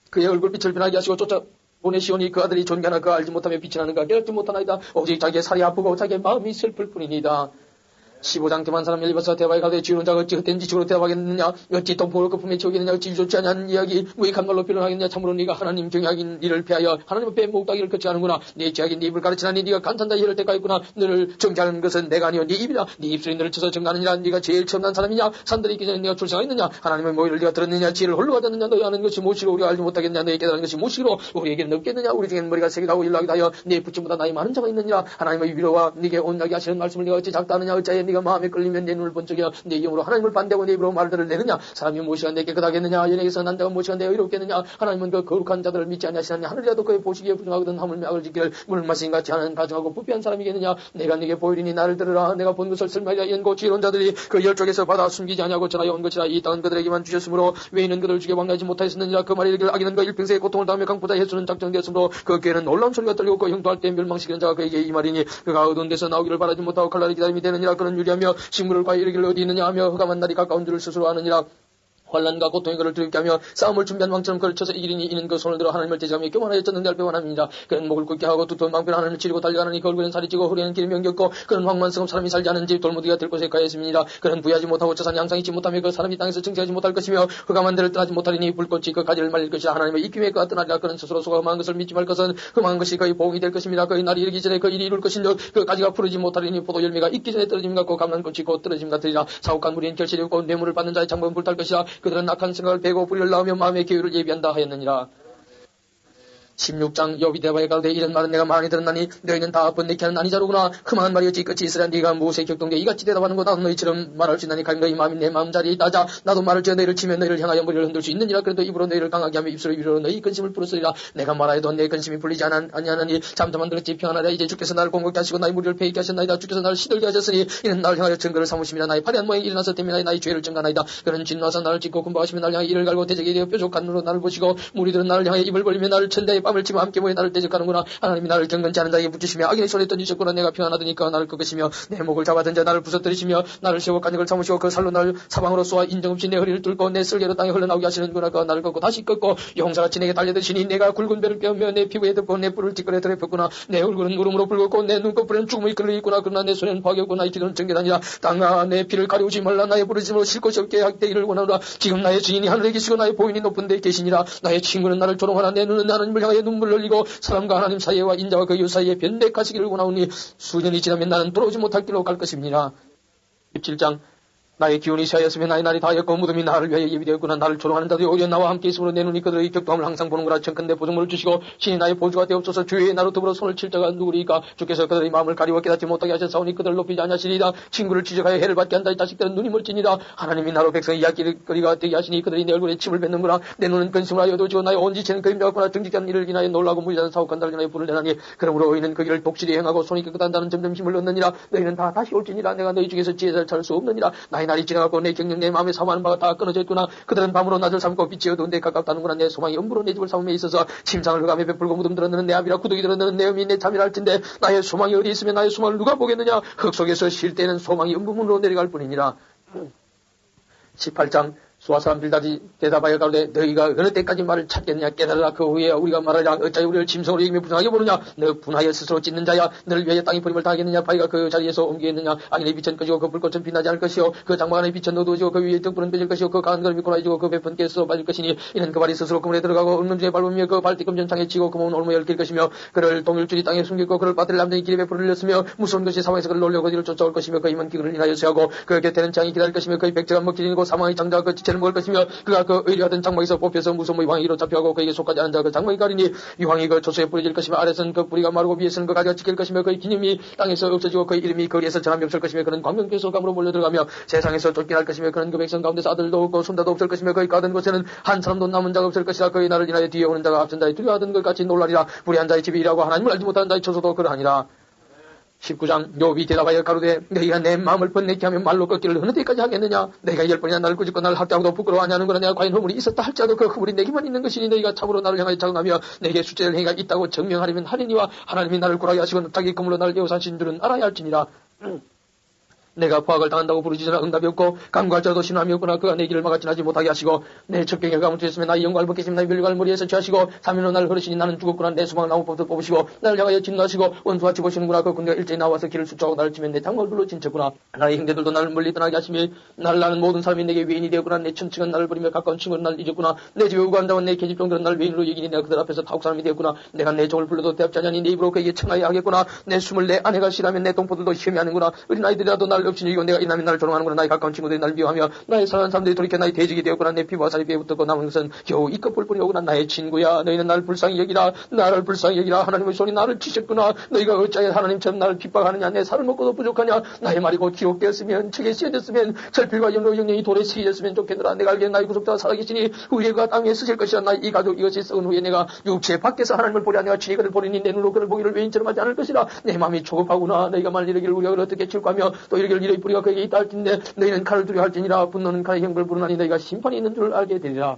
그의 얼굴빛을 변하게 하시고 쫓아보내시오니 그 아들이 존귀하나 그 알지 못하며 빛이 나는가 깨닫지 못하나이다. 오직 자기의 살이 아프고 자기의 마음이 슬플 뿐이니이다. 15장 대만 사람 열리버서 대화에 가되 지우는 자가 어찌 헛된 지식으로 대화하겠느냐. 어찌 똥포를 거품에 채우겠느냐. 어찌 좋지 않은 이야기 무익한 말로 변론하겠느냐. 참으로 네가 하나님 경외하긴 일을 패하여 하나님 앞에 목다기를 걷지 않은구나. 네 죄악인 네 입을 가르치나니 네가 간탄다 이럴 때가 있구나. 너를 정죄하는 것은 내가 아니요 네 입이라. 네 입술이 너를 쳐서 정하느니라. 네가 제일 처음난 사람이냐. 산들이 있기 전에 네가 출생하였느냐. 하나님의 모의를 네가 들었느냐. 지혜를 홀로 가졌느냐. 너희 아는 것이 무엇이로 우리가 알지 못하겠느냐. 너희 깨달은 것이 무엇이로 우리에게는 없겠느냐. 우리 중에는 머리가 세기도 일하기도 하여 네 부침보다 나이 많은 자가 있느니라. 하나님의 위로와 네게 온나게 하시는 말씀을 네가 어찌 작다 하느냐. 어찌하여 네가 마음에 끌리면 내 눈을 번쩍여 내 영으로 하나님을 반대하고 내 입으로 말들을 내느냐. 사람이 무엇이가 내 깨끗하겠느냐. 연예에서 난 자가 무엇이가 내 의롭겠느냐. 하나님은 그 거룩한 자들을 믿지 아니하시나니 하늘이라도 그의 보시기에 부정하거든 하물며 악을 지키를 물 마신 같이 하는 가정하고 부패한 사람이겠느냐. 내가 네게 보이리니 나를 들으라. 내가 본 것을 설명하리라. 연고 지혜로운 자들이 그 열쪽에서 받아 숨기지 아니하고 전하여 온 것이라. 이 땅은 그들에게만 주셨으므로 외인은 그들을 죽여 왕래하지 못하였느니라. 그 말이 이르기를 악인은 그 일평생의 고통을 당하며 강보다 해수는 작정되었으므로 그 귀에는 놀라운 소리가 들리고 그 형도할 때 멸망시키는 자가 그에게 이 말이니 그가 어두운 데서 나오기를 바라지 못하고 칼날이 기다림이 되느니라. 그는 유리하며 식물을 과히 이르기를 어디 있느냐 하며 흑암한 날이 가까운 줄을 스스로 아느니라. 환난과 고통의 그를 두렵게 하며 싸움을 준비한 왕처럼 걸쳐서 이기리니 이는 그 손을 들어 하나님을 대적하며 교만하여 졌는데 할 배반함이니라. 그는 목을 굳게 하고 두터운 방패로 하나님을 치르고 달려가느니 그 얼굴에는 살이 찌고 허리에는 기름이 엉겼고 그는 황만성은 사람이 살지 않은 집 돌무디가 될 곳에 가였습니다. 그는 부여하지 못하고 저산 양상 있지 못하며 그 사람이 땅에서 증세하지 못할 것이며 흑암한 데를 떠나지 못하리니 불꽃이 그 가지를 말릴 것이라. 하나님의 입김에 그가 떠나리라. 그는 스스로 소가 험한 것을 믿지 말 것은 험한 것이 그의 보응이 될 것입니다. 그의 날이 이르기 전에 그 일이 이룰 것인즉 그 가지가 푸르지 못하리니 포도 열매가 익기 전에 떨어짐 같고 감람꽃이 곧 떨어짐 같으리라. 사옥간 무리는 결실이 없고 뇌물을 받는 자의 창문은 불탈 것이라. 그들은 악한 생각을 베고 불의를 낳으며 마음의 기회를 예비한다 하였느니라. 16장 여비 대바에 가로되 이런 말은 내가 많이 들었나니 너희는 다 번뇌케 하는 아니자로구나. 흠한 말이었지 끝이 있으라. 네가 무엇에 격동돼 이같이 대답하는 거다. 너희처럼 말할 수 있나니 가령 너희 마음이 내 마음 자리에 있다자 나도 말을 지어 너희를 치면 너희를 향하여 머리를 흔들 수 있느니라. 그래도 입으로 너희를 강하게 하며 입술을 위로 너희 근심을 풀었으리라. 내가 말하여도 내 근심이 풀리지 아니하느니 잠잠한 들었지 평안하라. 이제 주께서 나를 공격케 하시고 나의 무리를 패이게 하셨나이다. 주께서 나를 시들게 하셨으니 이는 나를 향하여 증거를 삼으심이라. 나의 파리한 모양이 일어나서 때문에 나의 죄를 증가나이다. 그는 진노하사 나를 찢고 군박하시며 나를 향하여 이를 갈고 대적에 되어 뾰족한 눈으로 나를 보시고 무리들은 나를 향하여 입을 벌리며 나를 천대에 뺨을 치며 함께 모여 나를 대적하는구나. 하나님이 나를 경건치 않은 자에게 붙이시며 악인의 손에 던지셨구나. 내가 평안하더니까 나를 꺾으시며 내 목을 잡아든 자 나를 부서뜨리시며 나를 세워 간역을 삼으시고 그 살로 나를 사방으로 쏘아 인정없이 내 허리를 뚫고 내 쓸개로 땅에 흘러나오게 하시는구나. 그가 나를 꺾고 다시 꺾고 용사같이 내게 달려드시니 내가 굵은 배를 꿰며 내 피부에 덮고 내 뿔을 찌끄레 더럽혔구나. 내 얼굴은 울음으로 붉었고 내 눈꺼풀에는 죽음의 끈을 있구나. 그러나 내 손에는 박이 없고 나의 기도는 정결하니라. 땅아 내 피를 가리우지 말라. 나의 부르짖음으로 쉴 곳이 없게 하기를 원하노라. 지금 나의 주인이 하늘에 계시고 나의 보인이 높은 데에 계시니라. 나의 친구는 나를 조롱하나 내 눈은 하나님을 향하여 눈물을 흘리고 사람과 하나님 사이와 인자와 그 이웃 사이에 변백하시기를 원하오니 수년이 지나면 나는 돌아오지 못할 길로 갈 것입니다. 17장 나의 기운이 쇠하였으며 나의 날이 다하였고 무덤이 나를 위하여 예비되었구나. 나를 조롱하는 자들이 오히려 나와 함께 있으므로 내 눈이 그들의 격동함을 항상 보는구나. 청컨대 보증물을 주시고 신이 나의 보조가 되옵소서. 주의 나로 더불어 손을 칠 자가 누구리까. 주께서 그들의 마음을 가리워 깨닫지 못하게 하셨사오니 그들을 높이지 아니하시리이다. 친구를 지적하여 해를 받게 한다. 이 자식들은 눈이 멀지니라. 하나님이 나로 백성의 이야기거리가 되게 하시니 그들이 내 얼굴에 침을 뱉는구나. 내 눈은 근심을 하여 어두워지고 나의 온 지체는 그림자 같구나. 정직한 일을 인하여 놀라고 무리자는 사옥한 달을 인하여 불을 내나니 그러므로 의인은 그 길을 독실히 행하고 손이 깨끗한 자는 점점 힘을 얻느니라. 너희는 다 다시 올지니라. 내가 너희 중에서 지혜를 찾을 수 없느니라. 나의 날이 지나가고 내 경영 내 마음에 사모하는 바가 다 끊어져 있구나. 그들은 밤으로 낮을 삼고 빛이 어두운 데 가깝다는구나. 내 소망이 음부로 내 집을 삼음에 있어서 침상을 흑암에 베풀고 무덤 들었느는 내 아비라 구더기 들었느는 내 어미 내 잠이라 할진대 나의 소망이 어디 있으면 나의 소망을 누가 보겠느냐. 흙 속에서 쉴 때는 소망이 음부문으로 내려갈 뿐이니라. 18장 수아 사람들이 대답하여 가로되 너희가 어느 때까지 말을 찾겠느냐. 깨달으라. 그 후에 우리가 말하자 어찌하여 우리를 짐승으로 여기며 분하게 보느냐. 너 분하여 스스로 찢는 자야. 너를 위하여 땅이 버림을 당하겠느냐. 바위가 그 자리에서 옮기겠느냐. 악인의 빛은 꺼지고 그 불꽃은 빛나지 않을 것이요 그 장막 안의 빛은 어두워지고 그 위에 등불은 꺼질 것이요 그 강한 걸음이 고라지고 그 배펀 깨서 빠질 것이니 이는 그 발이 스스로 그물에 들어가고 없는 중에 밟으며 그 발뒤꿈전 창에 치고 그 몸은 올무에 얽힐 것이며 그를 동일줄이 땅에 숨기고 그를 빠뜨릴 남자의 길에 불을 흘렸으며 무서운 것이 사방에서 그를 놀려고 그를 쫓아올 것이며 그 힘은 기근을 인하여 쇠하고 그 곁에는 장이 기다릴 것이며 그의 백제가 먹기지고 사망의 장자가 그 지체를 먹을 것이며 그가 그 의리하던 장막에서 뽑혀서 무서움의 왕의 이로 잡혀가고 그에게 속하지 않은 자 그 장막이 가리니 이 왕이 그 조소에 뿌려질 것이며 아래서는 그 뿌리가 마르고 위에서는 그 가지가 지킬 것이며 그의 기념이 땅에서 없어지고 그의 이름이 거리에서 전함이 없을 것이며 그는 광명께서 감으로 몰려들어가며 세상에서 쫓겨날 것이며 그는 그 백성 가운데서 아들도 없고 손자도 없을 것이며 그의 가던 곳에는 한 사람도 남은 자가 없을 것이라. 그의 나를 인하여 뒤에 오는 자가 앞선 자의 두려워하던 것 같이 놀라리라. 불의한 자의 집이 일하고 하나님을 알지 못하는 자의 처소도 그러하니라. 19장 욥이 대답하여 가로되 너희가 내 마음을 번뇌케 하며 말로 꺾기를 어느 때까지 하겠느냐. 내가 10번이나 나를 꾸짖고 나를 학대하고도 부끄러워하냐는구나. 내가 과연 허물이 있었다 할지라도 그 허물이 내게만 있는 것이니 너희가 참으로 나를 향하여 자긍하며 내게 수죄를 행위가 있다고 증명하려면 하리니와 하나님이 나를 꾸라게 하시고 자기 검으로 나를 예우사신 줄은 알아야 할지니라. 내가 포악을 당한다고 부르짖으나 응답이 없고 간구할지라도 신함이 없구나. 그가 내 길을 막아 지나지 못하게 하시고 내 첩경에 가무투했으면 나의 영광을 벗기시면 나의 멸류관을 머리에서 취하시고 3일로 나를 흐르시니 나는 죽었구나. 내 수망 나무법도 뽑으시고 나를 향하여 진노하시고 원수같이 보시는구나. 그 군대가 일제히 나와서 길을 수초하고 나를 치면 내 장막을 불러 진쳤구나. 나의 형제들도 나를 멀리 떠나게 하시며 나를 나는 모든 사람이 내게 외인이 되었구나. 내 친척은 나를 버리며 가까운 친구는 나를 잊었구나. 내 집에 오고 앉아온 내 계집종들은 나를 외인으로 여기니 내가 그들 앞에서 타국 사람이 되었구나. 내가 내 종을 불러도 대답지 않으니 내 입으로 그에게 청하여 하겠구나. 내 숨을 내 아내가 싫으면 내 동포들도 시험하는구나. 어린아이들이라도 나를 없이니고 내가 이남이 나를 조롱하는구나. 나의 가까운 친구들이 나를 미워하며 나의 사랑하는 사람들이 돌이켜 나의 대적이 되었구나. 내 피부와 살이 배에 붙었고 남은 것은 겨우 이 껍을 뿐이오구나. 나의 친구야 너희는 나를 불쌍히 여기라. 나를 불쌍히 여기라. 하나님의 손이 나를 치셨구나. 너희가 어찌하여 하나님처럼 나를 핍박하느냐. 내 살을 먹고도 부족하냐. 나의 말이 곧 기록되었으면 책에 쓰여졌으면 철필과 연로 영령이 돌에 쓰여졌으면 좋겠노라. 내가 알기에 나의 구속자가 살아계시니 후에 그가 땅에 쓰실 것이라. 나의 이 가족 이것이 썩은 후에 내가 육체 밖에서 하나님을 보려 내가 친히 그를 보리니 내 눈으로 그를 보기를 외인처럼 하지 않을 것이라. 내 마음이 초급하구나. 너희가 말 이르기를 우리가 그를 어떻게 칠까 하며 또 이르기를 이의 뿌리가 그에게 있다 할진데 너희는 칼을 두려워할지니라. 분노는 칼의 형벌 부르나니 너희가 심판이 있는 줄 알게 되리라.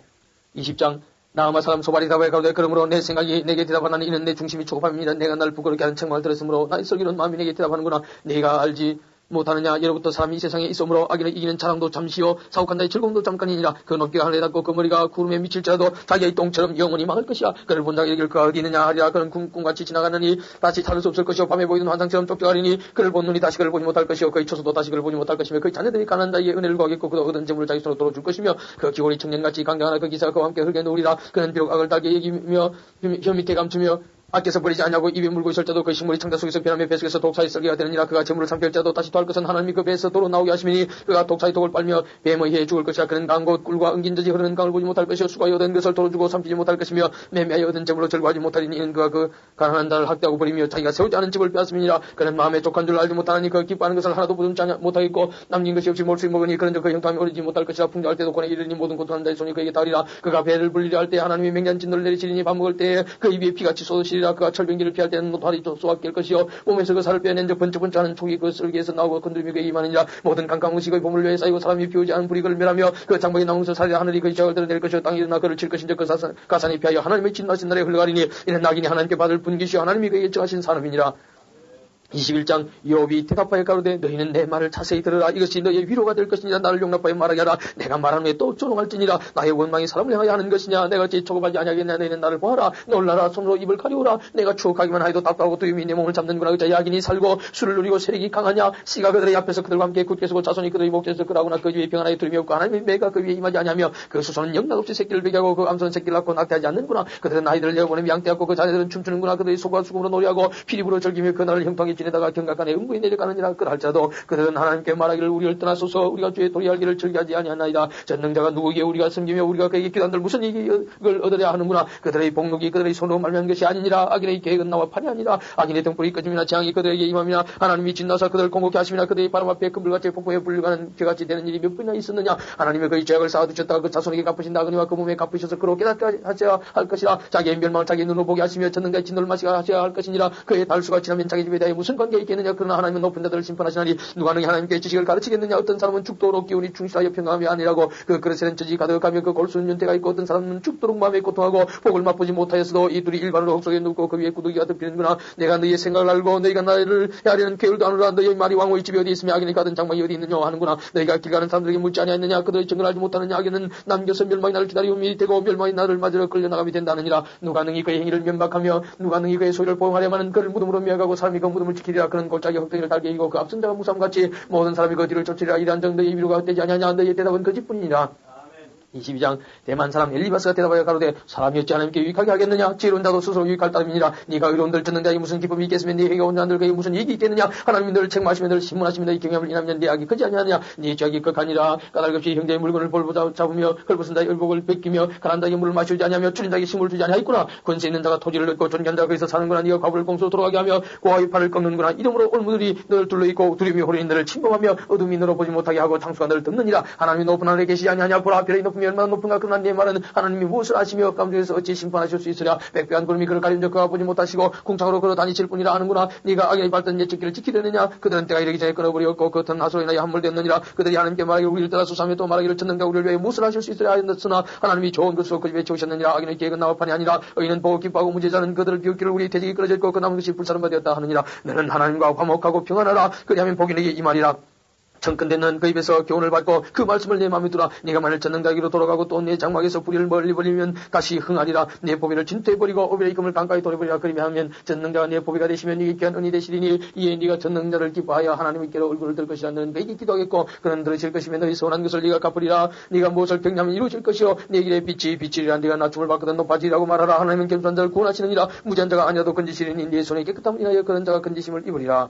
20장 나아마 사람 소발이 대답하여 가로되 그러므로 내 생각이 내게 대답하나니 이는 내 중심이 초급함입니다. 내가 나를 부끄럽게 하는 책망을 들었으므로 나의 슬기로운 마음이 내게 대답하는구나. 내가 알지 못하느냐. 예로부터 사람이 이 세상에 있으므로 악인을 이기는 자랑도 잠시요 사옥한 자의 즐거움도 잠깐이니라. 그 높이가 하늘에 닿고 그 머리가 구름에 미칠지라도 자기의 똥처럼 영원히 망할 것이라. 그를 본 자가 이길 그가 어디 있느냐 하리라. 그는 꿈같이 지나가느니 다시 찾을 수 없을 것이요 밤에 보이는 환상처럼 쫓겨가리니 그를 본 눈이 다시 그를 보지 못할 것이요 그의 처소도 다시 그를 보지 못할 것이며 그의 자녀들이 가난한 자에게 은혜를 구하겠고 그도 얻은 재물을 자기 손으로 돌아줄 것이며 그 기골이 청년같이 강경하나 그 기사가 그와 함께 흙에 누우리라. 그는 비록 악을 달게 여기며 혀 밑에 감추며 아껴서 버리지 않냐고 입에 물고 있을 때도 그 식물이 창자 속에서 변하며 배 속에서 독사의 썰기가 되느니라. 그가 재물을 삼킬 때도 다시 토할 것은 하나님이 그 배에서 도로 나오게 하시니 그가 독사의 독을 빨며 뱀의 해에 죽을 것이라. 그는 강 곧 꿀과 은긴듯이 흐르는 강을 보지 못할 것이요 수고하여 얻은 것을 도로 주고 삼키지 못할 것이며 매매하여 얻은 재물로 절구하지 못하리니 이는 그가 그 가난한 자를 학대하고 버리며 자기가 세우지 않은 집을 빼앗음이니라. 그는 마음에 족한 줄 알지 못하니 그 기뻐하는 것을 하나도 보존치 못하겠고 남긴 것이 없이 몰수히 먹으니 그런즉 그 형통함이 오르지 못할 것이라. 풍족할 때도 권에 이르니 모든 고통하는 자의 손이 그에게 닿으리라. 그가 배를 불리려 할 때 하나님이 맹렬한 진노를 내리시리니 밥 먹을 때에 그 입에 피같이 쏟으시리라. 그가 철병기를 피할 때는 노다리 쏘아 깰 것이요 몸에서 그 살을 빼낸 적 번쩍번쩍하는 촉이 그 쓸개에서 나오고 건드림이 그에게 임하느니라. 모든 깜깜한 음식의 보물 위에 쌓이고 사람이 피우지 않은 불이 그를 멸하며 그 장막에 나온 것을 살려 하늘이 그 지각을 드러낼 것이요 땅이 일어나 그를 칠 것인즉 그 가산이 피하여 하나님의 진노하신 날에 흘러가리니 이는 낙인이 하나님께 받을 분기시요 하나님이 그에게 정하신 사람이니라. 21장 욥이 대답하여 가로되 너희는 내 말을 자세히 들으라. 이것이 너희의 위로가 될 것이니라. 나를 용납하여 말하게 하라. 내가 말한 후에 또 조롱할지니라. 나의 원망이 사람을 향하여 하는 것이냐. 내가 어찌 조급하지 아니하겠냐. 너희는 나를 보아라. 놀라라. 손으로 입을 가리우라. 내가 추억하기만 하여도 답답하고 두려움이 내 몸을 잡는구나. 그자 야긴이 살고 술을 누리고 세력이 강하냐. 씨가 그들의 앞에서 그들과 함께 굳게 서고 자손이 그들의 목전에서 그라구나. 그 위에 평안하여 두려움이 없고 하나님의 매가 그 위에 임하지 아니하며 그 수소는 영락없이 새끼를 베게 하고 그 암소는 새끼를 낳고 낙태하지 않는구나. 그들은 아이들을 내어보내며 양떼하고 그 자녀들은 춤추는구나. 그들의 소가 수금으로 노래하고 피리부로 즐기며 그 날을 형통하게 지내다가 경각간에 음부에 내려가느니라. 그럴지라도 그들은 하나님께 말하기를 우리를 떠나소서 우리가 주의 도리할 길을 즐기하지 아니하나이다. 전능자가 누구에게 우리가 섬기며 우리가 그에게 기도한들 무슨 이익을 얻으려 하는구나. 그들의 복록이 그들의 손으로 말미암은 것이 아니니라. 악인의 계획은 나와 판이 아니라. 악인의 등불이 꺼짐이나 재앙이 그들에게 임함이나 하나님이 진노하사 그들을 공격해 하심이나 그들의 바람 앞에 금불같이 폭포에 불려가는 죄같이 되는 일이 몇 번이나 있었느냐. 하나님의 그의 죄악을 쌓아두셨다가 그 자손에게 갚으신다. 그니와 그 몸에 갚으셔서 그로 깨닫게 하셔야 할 것이라. 자기의 멸망을 자기의 눈으로 보게 하시며 전능자의 진노를 마시게 하셔야 할 것이니라. 그의 달수가 지나면 자기 집에 대해 무슨 관계가 있겠느냐. 그러나 하나님은 높은 자들을 심판하시나니 누가 능히 하나님께 지식을 가르치겠느냐. 어떤 사람은 죽도록 기운이 충실하여 평안함이 아니라고 그 그릇에는 젖이 가득하며 그 골수는 윤태가 있고 어떤 사람은 죽도록 마음에 고통하고 복을 맛보지 못하였어도 이 둘이 일반으로 흙속에 눕고 그 위에 구더기가 덮이는구나. 내가 너희의 생각을 알고 너희가 나를 헤아리는 계율도 아노라. 너희의 말이 왕후의 집이 어디 있으며 악인이 가든 장막이 어디 있느냐 하는구나. 너희가 길 가는 사람들에게 묻지 아니하느냐. 그들의 정을 알지 못하느냐. 악인은 남겨서 멸망이 나를 기다리움이 되고 멸망이 나를 맞으러 끌려나감이 된다느니라. 누가 능히 그의 행위를 면박하며 누가 능히 그의 소유를 보응하려마는 그를 무덤으로 미워하고 사람이 그 무덤을 지키리라. 그는 골짜기 흙덩이를 달게 이고 그 앞선 자가 무삼같이 모든 사람이 그 뒤를 쫓으리라. 이러한 정도의 위로가 되지 아니하냐. 너희의 대답은 거짓뿐이니라. 22장 대만 사람 엘리바스가 대답하여 가로되 사람이 어찌 하나님께 유익하게 하겠느냐. 지혜로운 자도 스스로 유익할 따름이니라. 네가 의로운들 듣는 자에게 무슨 기쁨이 있겠으며 네 해가 온 자들 그에게 무슨 이익이 있겠느냐. 하나님이 너를 책망하시며 너를 신문하시며 너희 경험을 인하면 네 악이 크지 아니하느냐. 네 죄악이 극하니라. 까닭없이 형제의 물건을 볼보자 잡으며 헐벗은 자의 의복을 뺏기며 가난 자에게 물을 마시지 아니하며 추린 자에게 식물을 주지 아니하였구나. 권세 있는 자가 토지를 얻고 존귀한 자가 거기서 사는구나. 네가 과부를 공수로 돌아가게 하며 고아의 팔을 꺾는구나. 이러므로 올무들이 너를 둘러있고 두려움이 호련히 너를 침범하며 어둠이 너를 보지 못하게 하고 장수가 너를 덮느니라. 하나님이 높은 하늘에 계시지 아니하냐. 보라 별의 높음이 얼마나 높은가. 그러나 내 말은 하나님이 무엇을 아시며 감중에서 어찌 심판하실 수 있으랴. 백배한 구름이 그를 가림져 그가 보지 못하시고 궁창으로 걸어 다니실 뿐이라 하는구나. 네가 악인이 밟던 옛적기를 지키려느냐. 그들은 때가 이르기 전에 끊어버렸고 그 겉은 하소로 인하여 함몰되었느니라. 그들이 하나님께 말하기를 우리를 따라 수사하며 또 말하기를 전능자 우리를 위해 무엇을 하실 수 있으랴 하였으나 하나님이 좋은 것으로 그 집에 채우셨느니라. 악인의 계획은 나와판이 아니라 의인은 보고 기뻐하고 무죄자는 그들을 비웃기를 우리 돼지기 끌어져 있고 그 남은 것이 불사름바 되었다 하느니라. 너는 하나님과 화목하고 평안하라. 그리하면 복이 너에게 임하리라. 청컨대는 그 입에서 교훈을 받고 그 말씀을 내 마음에 두라. 네가 만일 전능자에게로 돌아가고 또 내 장막에서 뿌리를 멀리 버리면 다시 흥하리라. 내 보배를 진토해버리고 오벨의 금을 강가에 돌려버리라. 그리하면 전능자가 내 보배가 되시면 네게 귀한 은이 되시리니 이에 네가 전능자를 기뻐하여 하나님께로 얼굴을 들 것이라. 너는 너에게 기도하겠고 그는 들으실 것이며 너희 선한 것을 네가 갚으리라. 네가 무엇을 경냐면 이루어질 것이요 네 길에 빛이 비치리라. 네가 낮춤을 받거든 높아지라고 말하라. 하나님은 겸손한 자를 구원하시느니라. 무지한 자가 아니라도 건지시리니 네 손에 깨끗함을 인하여 그런 자가 건지심을 입으리라.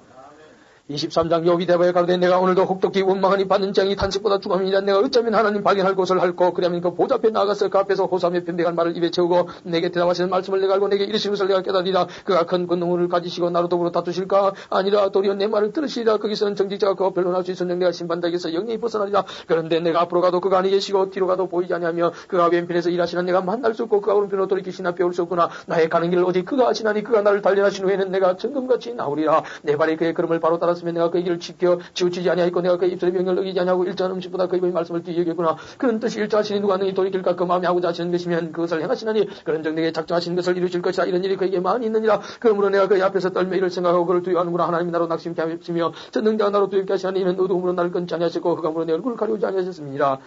23장 욥이 대바에 가로되 내가 오늘도 혹독히 원망하니 받는 재앙이 탄식보다 죽음이니라. 내가 어쩌면 하나님 발견할 곳을 할고 그러면 그 보좌 앞에 나아가서 그 앞에서 호소하며 변백한 말을 입에 채우고 내게 대답하시는 말씀을 내가 알고 내게 이르신 것을 내가 깨달으리라. 그가 큰 권능을 가지시고 나로 더불어 다투실까 아니라 도리어 내 말을 들으시리라. 거기서는 정직자가 그와 변론할 수 있은 내가 심판대에서 영영히 벗어나리라. 그런데 내가 앞으로 가도 그가 아니 계시고 뒤로 가도 보이지 아니하며 그가 왼편에서 일하시는 내가 만날 수 없고 그가 오른편으로 돌이키시나 배울 수 없구나. 나의 가는 길을 오직 그가 하시나니 그가 나를 단련하신 후에는 내가 정금같이 나오리라. 내 발이 그의 걸음을 바로 따라 않았으면 내가 그 길을 지켜 치우치지 아니하였고 내가 그 입술의 명령을 어기지 아니하고 일정한 음식보다 그 입의 말씀을 귀히 여겼구나. 그런 뜻이 일자하시니 누가 능히 돌이킬까? 그 마음에 하고자 하시는 것이면 그것을 행하시나니 그런 정내게 작정하시는 것을 이루실 것이라. 이런 일이 그에게 많이 있느니라. 그러므로 내가 그의 앞에서 떨며 이를 생각하고 그를 두려워하는구나. 하나님이 나로 낙심케 하시며 전능자가 나로 두렵게 하시나니 이는 어두움으로 나를 끊지 아니하셨고 흑암으로 내 얼굴을 가리우지 아니하셨습니다.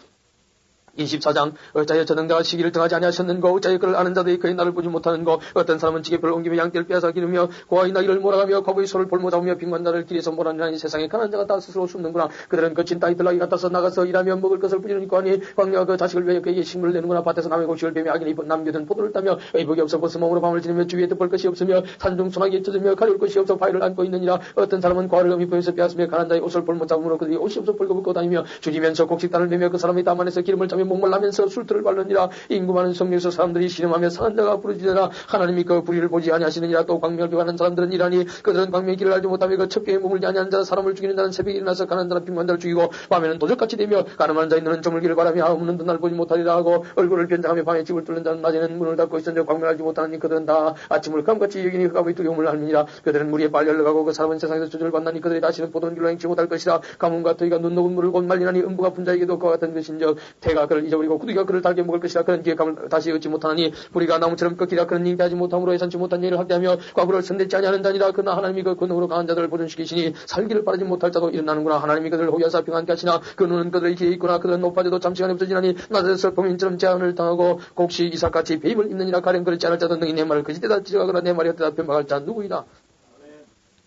24장 어찌하여 전능자가 시기를 정하지 아니하셨는고 어찌하여 그를 아는 자들이 그의 날을 보지 못하는고 어떤 사람은 지게표를 옮기며 양떼를 빼앗아 기르며 고아의 나귀를 몰아가며 거북의 소를 볼모 잡으며 빈관자를 길에서 몰아내니 세상에 가난한 자가 다 스스로 숨는구나. 그들은 거친 땅이 들나귀 같아서 나가서 일하며 먹을 것을 부지런히 구하니 광야가 그 자식을 위하여 그에게 식물을 내는구나. 밭에서 남의 곡식을 베며 악인이 남겨둔 포도를 따며 의복이 없어 벗은 몸으로 밤을 지내며 주위에 덮을 것이 없으며 산중 소나기에 젖으며 가려울 것이 없어 바위를 안고 있느니라. 어떤 사람은 과를 음이포에서 빼앗으며 가난한 자의 옷을 볼모 잡음으로 그들이 옷이 없어 벌거벗고 다니며 줄이면서 곡식단을 매며 그 사람의 땀 안에서 기름을 짜며 목말라면서 술들을 바르니라. 인구 많은 성경에서 사람들이 신음하며 상한 자가 부르짖으나 하나님이 그 불의를 보지 아니하시느니라. 또 광명을 비하는 사람들은 이라니 그들은 광명의 길을 알지 못하며 그 첩경에 머물지 아니하는 자 사람을 죽이는 자는 새벽에 일어나서 가난한 자는 빈관자를 죽이고 밤에는 도적같이 되며 가늠한 자 있는 저물기를 바라며 없는 날 보지 못하리라 하고 얼굴을 변장하며 밤에 집을 뚫는 자는 낮에는 문을 닫고 있으며 광명을 알지 못하니 그들은 다 아침을 감같이 여기니 흑암의 두려움을 알미니라. 그들은 물에 빨리 흘러가고 그 사람은 세상에서 저주를 받나니 그들이 다시는 보던 길로 행치 못할 것이라. 가뭄과 더위가 눈 녹은 물을 곧 말리나니 음부가 분자에게도 그와 같은 것인즉 태가 그를 잊어버리고 구두기가 그를 달게 먹을 것이라. 그런 기획감을 다시 얻지 못하나니 뿌리가 나무처럼 꺾이라. 그런 잉태하지 못함으로 예산치 못한 일을 학대하며 과부를 선대치 아니하는 자니라. 그러나 하나님이 그 권능으로 강한 자들을 보존시키시니 살기를 바라지 못할 자도 일어나는구나. 하나님이 그들을 호위하사 평안케 하시나 그 눈은 그들의 길에 있구나. 그들은 높아져도 잠시간에 없어지나니 낮에서 범인처럼 제한을 당하고 곡시 이삭같이 배임을 입느니라. 가령 그렇지 않을 자도 능히 내 말을 거짓되다 지적하거나 내 말이 헛되다 변박할 자 누구이다.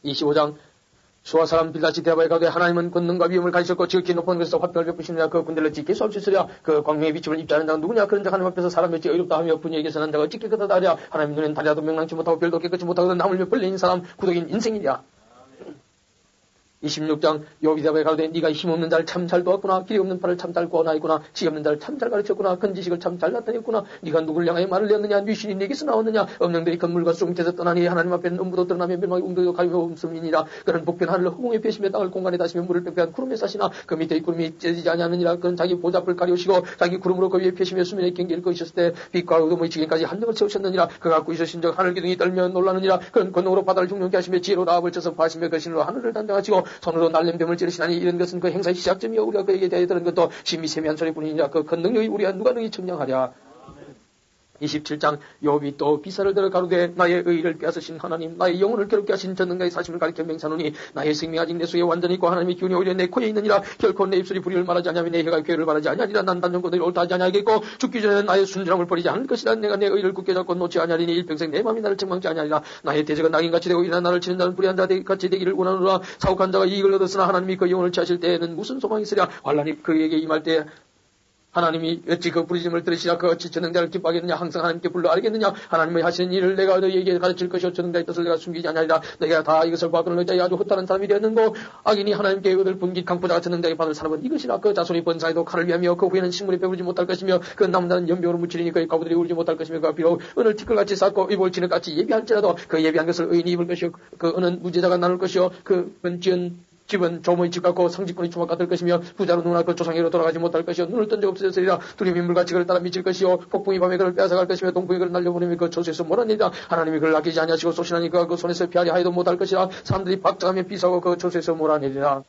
25장 수아 사람 빌닷이 대바에 가되 하나님은 권능과 위엄을 가지셨고 지극히 높은 곳에서 화평을 베푸시느냐. 그 군대를 지킬 수 없으리라. 그 광명의 비춤을 입지 않은 자가 누구냐. 그런 자가 하나님 앞에서 사람이 어찌 의롭다 하며 분이에게 선한 자가 어찌 깨끗하다 하랴. 하나님 눈엔 다리라도 명랑치 못하고 별도 깨끗이 못하거든 하물며 벌레인 사람 구덕인 인생이랴. 26장 욥이 대답에 가로되 네가 힘없는 자를 참 잘 도왔구나. 길이 없는 팔을 참 잘 구원하였구나. 지 없는 자를 참 잘 가르쳤구나. 큰 지식을 참 잘 나타냈구나. 네가 누구를 향하여 말을 내었느냐. 네 신이 네게서 나왔느냐. 엄령들이 건물과 수 밑에서 떠나니 하나님 앞에는 음부도 드러나며 멸망의 웅덩이도 가리며 없음이니라. 그는 복변 하늘을 허공에 펴시며 땅을 공간에 다시며 물을 빽빽한 구름에 싸시나 그 밑에 구름이 째지지 아니하느니라. 그는 자기 보좌 앞을 가리우시고 자기 구름으로 그 위에 펴시며 수면에 경계를 거이셨을 때 빛과 어둠의 지경까지 한정을 세우셨느니라. 그가 갖고 있으신 적 하늘 기둥이 떨며 놀라느니라. 그는 권능으로 바다를 흉룡케 하시며 지혜로 라합을 쳐서 파시며 그 신으로 하늘을 단장하시고 손으로 날렘뱀을 찌르시나니 이런 것은 그 행사의 시작점이요 우리가 그에게 대해 들은 것도 심히 세미한 소리뿐이니라. 그 큰 능력이 우리가 누가 능히 청량하랴. 27장 욥이 또 비사를 들어 가로되 나의 의를 빼앗으신 하나님 나의 영혼을 괴롭게 하신 전능자의 사심을 가리켜 맹사노니 나의 생명이 아직 내 속에 완전히 있고 하나님의 기운이 오히려 내 코에 있느니라. 결코 내 입술이 불의를 말하지 아니하며 내 혀가 괴를 말하지 아니하리라. 난 단정거들이 옳다 하지 아니하겠고 죽기 전에 나의 순진함을 버리지 않을 것이라. 내가 내 의를 굳게 잡고 놓지 아니하리니 일평생 내 마음이 나를 책망치 아니하리라. 나의 대적은 낙인같이 되고 일어나 나를 치는 자는 불의한 자같이 되기를 원하노라. 사옥한 자가 이익을 얻었으나 하나님이 그 영혼을 취하실 때에는 무슨 소망이 있으랴. 환란이 그에게 임할 때 하나님이 어찌 그 부르심을 들으시라. 그 어찌 전능자를 기뻐하겠느냐. 항상 하나님께 불러 알겠느냐. 하나님의 하시는 일을 내가 너희에게 가르칠 것이요 전능자의 뜻을 내가 숨기지 아니하리라. 내가 다 이것을 보았거늘 너희 자의 아주 헛다른 사람이 되었는고 악인이 하나님께 얻을 분깃 강포자가 전능자에게 받을 사람은 이것이라. 그 자손이 번사에도 칼을 위하며 그 후에는 식물에 배부르지 못할 것이며 그 남자는 연병으로 묻히리니 그의 과부들이 울지 못할 것이며 그가 비록 은을 티끌같이 쌓고 이볼 진흙같이 예비할지라도 그 예비한 것을 의인이 입을 것이요 그 은은 무제자가 나눌 것이요 그 번지은 집은 조모의 집 같고 성직군의 주막 같을 것이며 부자로 누나 그 조상에로 돌아가지 못할 것이요 눈을 던져 없어졌으리라. 두림이 물같이 그를 따라 미칠 것이요 폭풍이 밤에 그를 빼앗아갈 것이며 동풍이 그를 날려보내며 그 저수에서 몰아내리라. 하나님이 그를 아끼지 아니하시고 쏘시나니 그가 그 손에서 피하려 하여도 못할 것이라. 사람들이 박장하며 비사고 그 저수에서 몰아내리라.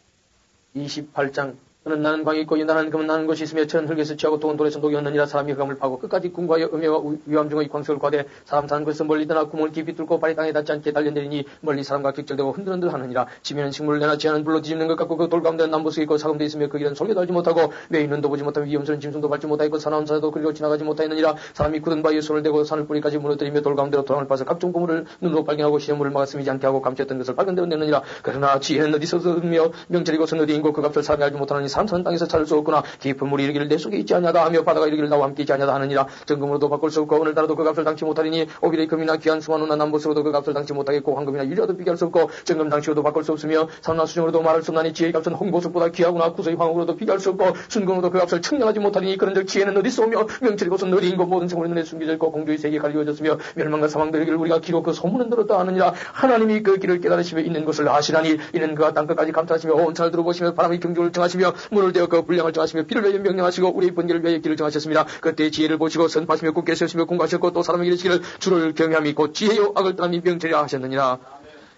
28장 그는 나는 광이 있고 나는 금은 나는 것이 있으며 천은 흙에서 취하고 독은 돌에서 녹이 얻느니라. 사람이 흑암을 파고 끝까지 궁과 음해와 위암 중의 광석을 과대 사람 사는 곳에서 멀리 떠나 구멍을 깊이 뚫고 발이 땅에 닿지 않게 달려내리니 멀리 사람과 격절되고 흔들흔들 하느니라. 지면은 식물을 내나 지하는 불로 뒤집는 것 같고 그 돌 가운데는 남부수 있고 사금돼 있으며 그 길은 솔개도 알지 못하고 매인눈도 보지 못하며 위험스러운 짐승도 밟지 못하고 사나운 자도 그리고 지나가지 못하였느니라. 사람이 굳은 바위에 손을 대고 산을 뿌리까지 무너뜨리며 돌 가운데로 도랑을 파서 각종 보물을 눈으로 발견하고 시험물을 막아 스미지 않게 하고 감췄던 것을 발견되어 내느니라. 그러나 지혜는 어디서 얻으며 명철이 곳은 어디 있고 그 값을 사람이 알지 못하느니 사람 사는 땅에서 찾을 수 없구나. 깊은 물이 이르기를 내 속에 있지 아니하다 하며 바다가 이르기를 나와 함께 있지 아니하다 하느니라. 정금으로도 바꿀 수 없고 오늘따라도 그 값을 당치 못하리니 오빌의 금이나 귀한 수완우나 남보스로도 그 값을 당치 못하겠고 황금이나 유리와도 비교할 수 없고 정금 당치로도 바꿀 수 없으며 산나 수정으로도 말할 수 없나니 지혜의 값은 홍보석보다 귀하구나. 구서의 황옥으로도 비교할 수 없고 순금으로도 그 값을 측량하지 못하리니 그런즉 지혜는 어디서 오며 명철이 곳은 어디인 것 모든 생물이 눈에 숨겨져 있고 공주의 세계에 가리워졌으며 멸망과 사망들의 길을 우리가 기록 그 소문은 들었다 하느니라. 하나님이 그 길을 깨달으시며 있는 것을 아시나니 이는 그가 땅끝까지 감찰하시며 온 산을 들어보시며 바람의 경주를 정하시며 물을 대어 그 분량을 정하시며 비를 위하여 명령하시고 우리의 번개를 위하여 길을 정하셨습니다. 그때 지혜를 보시고 선파시며 굳게 세우시며 공부하셨고 또 사람에게 이르시기를 주를 경외함이 곧 지혜요 악을 떠남이 명철이라 하셨느니라.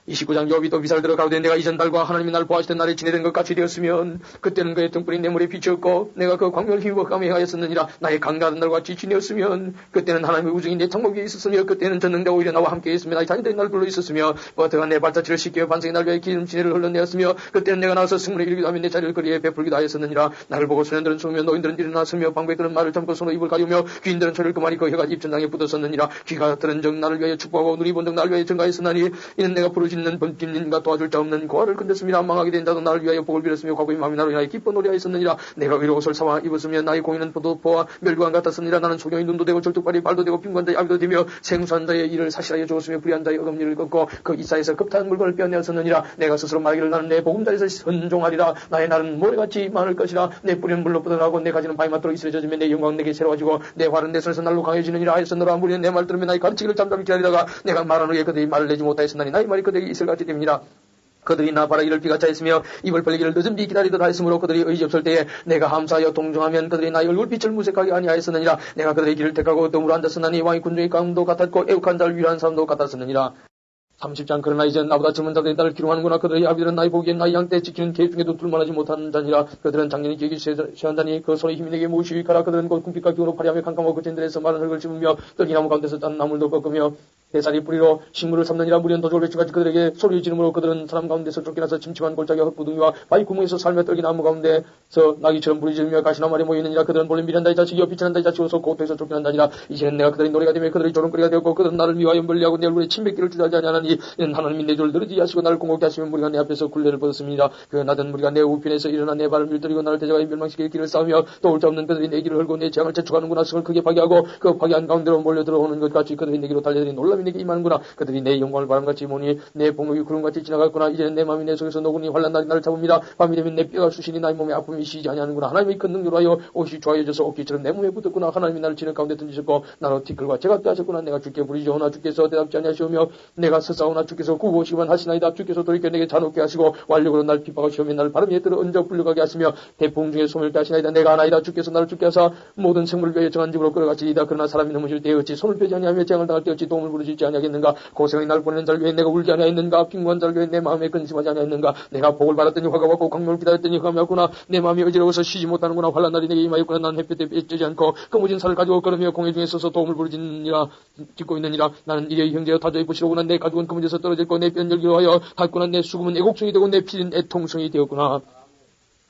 29장 욥이 또 미사를 들어 가로되 내가 이전 달과 하나님이 날 보아주던 날에 지내던 것 같이 되었으면 그때는 그의 등불이 내 물에 비추었고 내가 그 광명을 힘입어 감에 하였었느니라. 나의 강다른 날과 같이 지내었으면 그때는 하나님의 우중이 내 창목 위에 있었으며 그때는 전능자가 오히려 나와 함께 있으며 나의 자녀들이 날 불러 있었으며 버터가 내 발자취를 씻겨 반석이 날 위해 기름 진해를 흘러내었으며 그때는 내가 나와서 승문에 이르기도 하며 내 자리를 거리에 베풀기도 하였었느니라. 나를 보고 소년들은 숨으며 노인들은 일어났으며 방백들은 말을 참고 손으로 입을 가리우며 귀인들은 소리를 그만이 그 혀가 입천장에 붙었었느니라. 귀가 들은 적 나를 위하여 축복하고 눈이 본 적 나를 위하여 증가했으나니 이는 내가 부르짖는 번짐님과 도와줄 자 없는 고아를 건졌으며 망하게 된 자도 나를 위하여 복을 빌었으며 과거의 마음이 나를 위하여 기뻐 노래하였었느니라. 내가 의로 옷을 사와 입었으며 나의 공의는 포도포와 멸관과 같았으니라. 나는 소경의 눈도 되고 절뚝발이 발도 되고 빈관자의 아비도 되며 생수한 자의 일을 사실하여 주었으며 불의한 자의 어금니를 꺾고 그 이사에서 급탄 물건을 빼어내었었느니라. 내가 스스로 말하기를 나는 내 보금자리에서 선종하리라. 나의 날은 모래같이 많을 것이라. 내 뿌리는 물로 뻗어나고 내 가지는 바위 맞도록 이슬에 젖으며 내 영광 내게 새로워지고 내 활은 내 손에서 날로 강해지느니라. 하여서 너라 무리는 내 말 들으며 나의 가르치기를 잠잠히 기다리다가 내가 말한 후에 그들이 말을 내지 못하였으나니 나의 말이 그들에게 이슬같이 됩니다. 그들이 나 바라 이를 비가 차있으며 입을 벌리기를 늦은 비 기다리듯 하였으므로 그들이 의지 없을 때에 내가 함사하여 동정하면 그들이 나의 얼굴빛을 무색하게 아니하였으느니라. 내가 그들의 길을 택하고 덤으로 앉았으나니 왕의 군중의 가운도 같았고 애국한 자를 위로한 사람도 같았으느니라. 30장 그러나 이제 나보다 젊은 자들이 나를 기롱하는구나. 그들의 아비들은 나의 보기엔 나의 양떼 지키는 계획 중에도 둘만하지 못하는 자니라. 그들은 작년에 기억이 쇠한다니 그 손에 힘이 내게 무엇이 유익하라. 그들은 곧 궁핍과 기운으로 파리하며 캄캄하고 그진들에서 마른 흙을 씹으며 떨기나무 가운데서 딴 나물도 꺾으며 대사리 뿌리로 식물을 삼느니라. 무리는 도적을 외치같이 그들에게 소리 지르므로 그들은 사람 가운데서 쫓겨나서 침침한 골짜기와 흙부둥이와 바위 구멍에서 살며 떨기나무 가운데서 나귀처럼 부르짖으며 가시나 말에 모이느니라. 그들은 본래 미련다의 자식이요 비천한다의 자식으로서 고토에서 쫓겨난다니라. 이제는 내가 그들의 노래가 되며 그들의 조롱거리가 되었고 그들은 나를 미워하여 멀리하고 내 얼굴에 침뱉기를 주저하지 아니하나니 이는 하나님이 내 조를 늘어지게 하시고 나를 공곡게 하시면 무리가 내 앞에서 굴레를 벗었습니다. 그 나던 무리가 내 우편에서 일어나 내 발을 밀들이고 나를 대적하여 멸망시킬 길을 싸우며 또 올 자 없는 그들이 내 길을 헐고 내 재앙을 재촉하는구나. 성을 크게 파괴하고 그 파괴한 가운데로 몰려 들어오는 것 같이 그들이 내 길로 달려들이 놀람이 내게 임하는구나. 그들이 내 영광을 바람같이 모니 내 복록이 구름같이 지나갔구나. 이제는 내 마음이 내 속에서 녹으니 환난 날이 나를 잡음이라. 밤이 되면 내 뼈가 쑤시니 나의 몸에 아픔이 쉬지 아니하는구나. 하나님의 큰 능력으로 하여 옷이 좋아져서 옷깃처럼 내 몸에 붙었구나. 하나님이 나를 진흙 가운데 던지셨고 나로 티끌과 제각도 하셨구나. 내가 주께 부르짖으나 주께서 대답지 아니하시오며 내가 서싸우나 주께서 구호시기만 하시나이다. 주께서 돌이켜 내게 잔혹게 하시고 완력으로 날 핍박하시오며 나를 바람 위에 들어 얹어 불려가게 하시며 대풍 중에 소멸케 하시나이다. 내가 아나이다. 주께서 나를 죽게 하사 모든 생물을 위하여 정한 집으로 끌어가시리이다. 그러나 사람이 넘어질 때에 어찌 손을 펴지 아니하며 재앙을 당할 때 어찌 도움을 부르짖지 아니하겠는가. 고생의 날 보내는 자를 위해 내가 울지 아니하였는가. 빈곤한 자를 위해 내 마음에 근심하지 아니하였는가. 내가 복을 받았더니 화가 왔고 광명을 기다렸더니 흑암이 왔구나. 내 마음이 어지러워서 쉬지 못하는구나. 환난 날이 내게 임하였구나. 난 햇볕에 쬐지 않고 거무진 살을 가지고 걸으며 공회 중에 서서 도움을 부르짖느니라 짓고 있느니라. 나는 이의 형제여 타조의 부시로구나. 내 가죽은 거무져서 떨어졌고 내 뼈절기로 하여 닿구나. 내 수금은 애곡성이 되고 내 피는 애통성이 되었구나.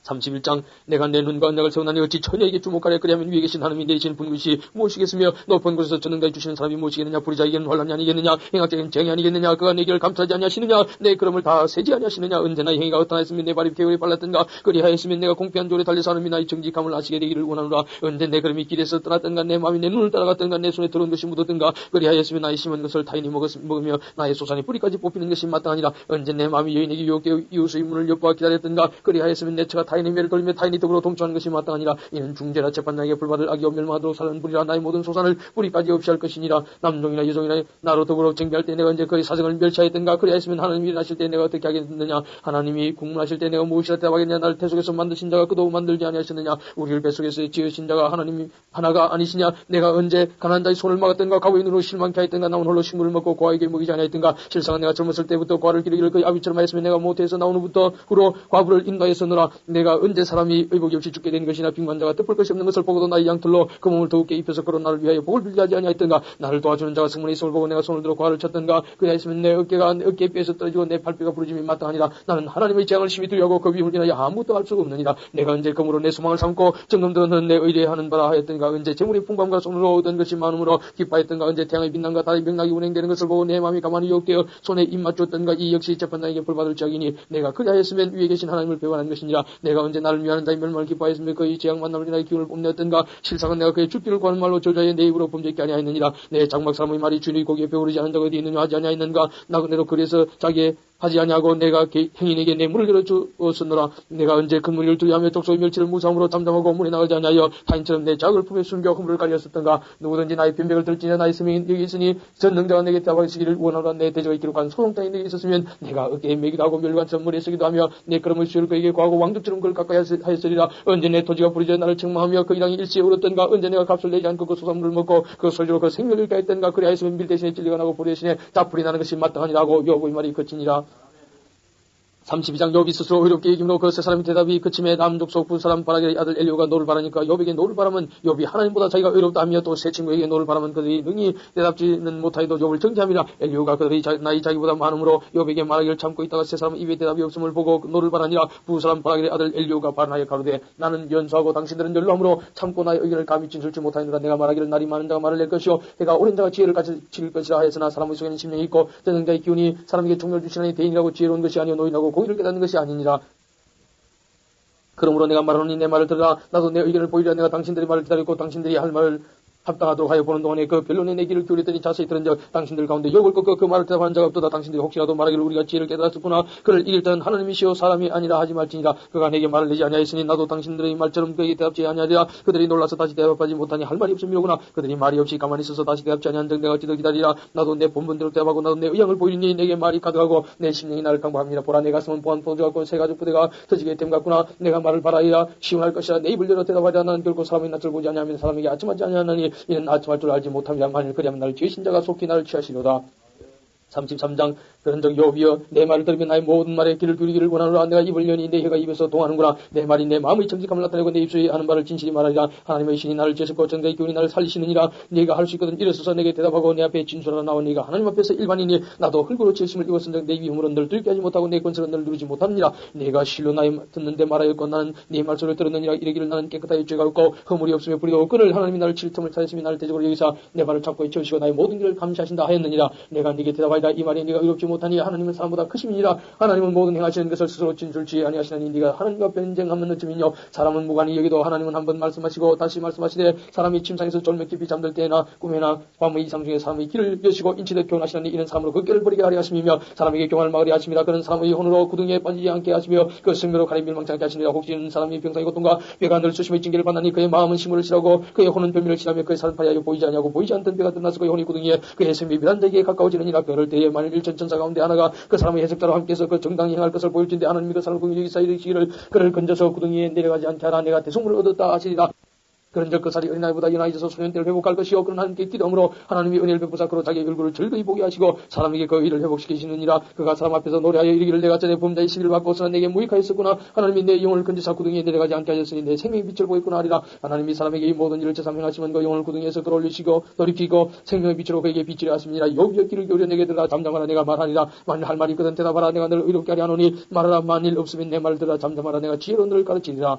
31장 내가 내 눈과 언약을 세우나니 어찌 처녀에게 주목하려 그리하면 위에 계신 하나님이 내리시는 분깃이 무엇이겠으며 높은 곳에서 전능자에 주시는 사람이 무엇이겠느냐. 불의자에게는 환난이 아니겠느냐. 행악자에게는 재앙이 아니겠느냐. 그가 내 길을 감싸지 아니하시느냐. 내 걸음을 다 세지 아니하시느냐. 언제나 행위가 어떠하였으면 내 발이 개울에 빨랐던가. 그리하였으면 내가 공평한 조에 달려서 하나님이 나의 정직함을 아시게 되기를 원하노라. 언제 내 걸음이 길에서 떠났던가. 내 마음이 내 눈을 따라갔던가. 내 손에 들어온 것이 묻었던가. 그리하였으면 나의 심은 것을 타인이 먹으며 나의 소산이 뿌리까지 뽑히는 것이 마땅하니라. 언제 내 마음이 여인에게 유혹되어 이웃의 문을 엿보아 기다렸던가. 그리하였으면 내 처가 타인의 매를 돌리며 타인이 더불어 동조하는 것이 마땅하니라. 이는 중재나 재판장에게 불받을 악이 멸망하도록 사는 불이라. 나의 모든 소산을 뿌리까지 없이 할 것이니라. 남종이나 여종이나 나로 더불어 쟁비할 때 내가 언제 그의 사정을 멸시하였던가. 그리하였으면 하나님이 일하실 때 내가 어떻게 하겠느냐. 하나님이 국문하실 때 내가 무엇이라 대답하겠냐. 나를 태속에서 만드신 자가 그도 만들지 아니하셨느냐. 우리를 뱃속에서 지으신 자가 하나님이 하나가 아니시냐. 내가 언제 가난한 자의 손을 막았던가. 과거의 눈으로 실망케 하였던가. 나온 홀로 식물을 먹고 과에게 먹이지 아니하였던가. 실상은 내가 젊었을 때부터 과를 기르기를 그의 아비처럼 하였으면 내가 모태에서 나온 후부터 후로 과부를 인도하였으느라. 내가 언제 사람이 의복이 없이 죽게 된 것이나 빈관자가 덮을 것이 없는 것을 보고도 나의 양털로 그 몸을 더욱게 입혀서 그런 나를 위하여 복을 빌게 하지 아니하였던가. 나를 도와주는 자가 성문에 있음을 보고 내가 손을 들어 과를 쳤던가. 그리하였으면 내 어깨에 뼈에서 떨어지고 내 팔뼈가 부러짐이 마땅하니라. 나는 하나님의 재앙을 심히 두려워하고 그 위험을 인하여 아무것도 할 수가 없느니라. 내가 언제 검으로 내 소망을 삼고 정금들은 너는 내 의뢰하는 바라 하였던가. 언제 재물의 풍감과 손으로 얻은 것이 많음으로 기뻐했던가. 언제 태양의 빛남과 달의 명락이 운행되는 것을 보고 내 마음이 가만히 유혹되어 손에 입 맞췄던가. 이 역시 재판장에게 벌받을 자이니 내가 그리하였으면 위에 계신 하나님을 배반한 것이니라. 내가 언제 나를 위하는 자의 멸망을 기뻐하였으며 그의 재앙 만남을 인하여 기운을 뽐내었던가. 실상은 내가 그의 죽기를 구하는 말로 저자의 내 입으로 범죄케 아니하였느니라. 내 장막 사람의 말이 주인의 고기에 배우르지 않은 자가 어디 있느냐 하지 아니하였는가. 나그네로 그래서 자기의 하지 아니하고 내가 행인에게 내 문을 열어주었으노라. 내가 언제 그 문을 두려하며 족소의 멸치를 무상으로 잠잠하고 문에 나가지 아니하여 타인처럼 내 작을 품에 숨겨 허물을 가렸었던가. 누구든지 나의 변백을 들지냐 나의 스명이 여기 있으니 전능자가 내게 대답하시기를 원하노라. 내 대적의 기록한 소송장이 내게 있었으면 내가 어깨에 매기도 하고 멸관처럼 머리에 쓰기도 하며 내 걸음의 수요를 그에게 구하고 왕족처럼 그를 가까이 하였으리라. 언제 내 토지가 부르짖어 나를 책망하며 그 이랑이 일시에 울었던가. 언제 내가 값을 내지 않고 그 소산물을 먹고 그 소주로 그 생명을 가했던가. 그리하였으면 밀 대신에 진리가 나고 불 대신에 자풀이 나는 것이 마땅하니라고 여호와의 말이 그치니라. 32장 욥이 스스로 의롭게 이김으로 그 세 사람의 대답이 그침에 남족속 부사람 바라기의 아들 엘리오가 노를 바라니까 욥에게 노를 바라면 욥이 하나님보다 자기가 의롭다 하며 또 세 친구에게 노를 바라면 그들이 능히 대답지는 못하여도 욥을 정죄함이라. 엘리오가 그들이 나이 자기보다 많음으로 욥에게 말하기를 참고 있다가 세 사람 입에 대답이 없음을 보고 노를 바라니라. 부사람 바라기의 아들 엘리오가 바라나에 가로되 나는 연소하고 당신들은 연로함으로 참고 나의 의견을 감히 진술치 못하였노라. 내가 말하기를 날이 많은 자가 말을 낼 것이요 해가 오랜 자가 지혜를 가르칠 것이라 하였으나 사람의 속에는 심령이 있고 전능자의 기운이 사람에게 종료를 주시나니 대인이라고 지혜로운 것이 아니요 노인하고 공의를 깨닫는 것이 아니니라. 그러므로 내가 말하노니 내 말을 들으라. 나도 내 의견을 보이려 내가 당신들의 말을 기다렸고 당신들이 할 말을 합당하도록 하여 보는 동안에 그 변론에 내 귀를 기울였더니 자세히 들은 적 당신들 가운데 욕을 꺾어 그 말을 대답한 자가 없도다. 당신들이 혹시라도 말하기를 우리가 지혜를 깨달았구나 그를 이길 때는 하나님이시오 사람이 아니라 하지 말지니라. 그가 내게 말을 내지 아니하였으니 나도 당신들의 말처럼 그에게 대답지 아니하리라. 그들이 놀라서 다시 대답하지 못하니 할 말이 없음이로구나. 그들이 말이 없이 가만히 있어서 다시 대답지 아니한 적 내가 어찌 기다리라. 나도 내 본분대로 대답하고 나도 내 의향을 보이니 내게 말이 가득하고 내 심령이 나를 강구합니다. 보라 내 가슴은 보한 포도 같고 새 가죽 부대가 터지게 됨 같구나. 내가 말을 바라이라 시원할 것이라. 내 입을 열어 대답하리라. 나는 결코 사람의 낯을 보지 아니하면 사람에게 아첨하지 아니하나니 이는 아첨할 줄 알지 못함이라. 만일 그리하면 나를 죄신 자가 속히 나를 취하시려다. 33장 그런 적 욥이여 내 말을 들으면 나의 모든 말에 귀를 기울이기를 원하노라. 내가 입을 여니 내 혀가 입에서 동하는구나. 내 말이 내 마음의 정직함을 나타내고 내 입술이 하는 말을 진실히 말하리라. 하나님의 신이 나를 죄짓고 정자의 기운이 나를 살리시느니라. 네가 할 수 있거든 일어서서 내게 대답하고 내 앞에 진술하러 나온 네가 하나님 앞에서 일반이니 나도 흙으로 질심을 입었은즉 내 위험으로 널 들게 하지 못하고 내 권세로 널 누르지 못하느니라. 네가 실로 나의 듣는데 말하였고 나는 네 말소리를 들었느니라. 이르기를 나는 깨끗하여 죄가 없고 허물이 없으며 불의도 그를 하나님이 나를 칠 틈을 찾으시며 나를 대적으로 여기사 내 말을 잡고 채우시고 나의 모든 길을 감시하신다 하였느니라. 내가 네게 대답하리라. 이 말이 네가 의롭지 못하니 하나님은 사람보다 크심이니라. 하나님은 모든 행하시는 것을 스스로 진술치 아니하시나니 네가 하나님과 변쟁하는 어쯤이뇨. 사람은 무관히 여기도 하나님은 한 번 말씀하시고 다시 말씀하시되 사람이 침상에서 졸며 깊이 잠들 때나 꿈에나 밤의 이상 중에 사람의 길을 여시고 인치되 교훈하시나니 이는 사람으로 그 길을 버리게 하려 하심이며 사람에게 교훈을 막으려 하심이라. 그는 사람의 혼으로 구덩이에 빠지지 않게 하시며 그 생명으로 가리 멸망치 않게 하시니라. 혹시 이는 사람이 병상이 고통과 뼈가 늘 수심의 징계를 받나니 그의 마음은 심물을 싫어하고 그의 혼은 변미를 싫어하며 그의 살은 파리하여 보이지 아니하고 보이지 않던 뼈가 드러나서 그의 혼이 구덩이에 그의 생명이 비단 자에게 가까워지느니라. 그럴 때에 만일 일천 천사 가운데 하나가 그 사람의 해석자로 함께해서 그 정당히 행할 것을 보일진데 하나님이 그 사람을 공의력이 쌓이시기를 그를 건져서 구덩이에 내려가지 않게 하라. 내가 대속물을 얻었다 하시리라. 그런즉 그 살이 어린아이보다 연하여져서 소년때를 회복할 것이요. 그는 하나님께 기도함으로 하나님이 은혜를 베푸사 그로 자기의 얼굴을 즐거이 보게 하시고 사람에게 그 일을 회복시키시느니라. 그가 사람 앞에서 노래하여 이르기를 내가 전에 범자의 시비를 받고서는 내게 무익하였었구나. 하나님이 내 영혼을 건지사 구덩이에 내려가지 않게 하셨으니 내 생명의 빛을 보였구나 하리라. 하나님이 사람에게 이 모든 일을 제삼 행하시면 그 영혼을 구덩이에서 끌어올리시고 돌이키고 생명의 빛으로 그에게 빛이려 하십니다. 욥이여 귀를 기울여 내게 들으라. 잠잠하라. 내가 말하니라. 만일 할 말이 있거든 대답하라. 내가 너를 의롭게 하리 하노니 말하라. 만일 없으면 내 말을 들으라. 잠잠하라. 내가 지혜로 너를 가르치리라.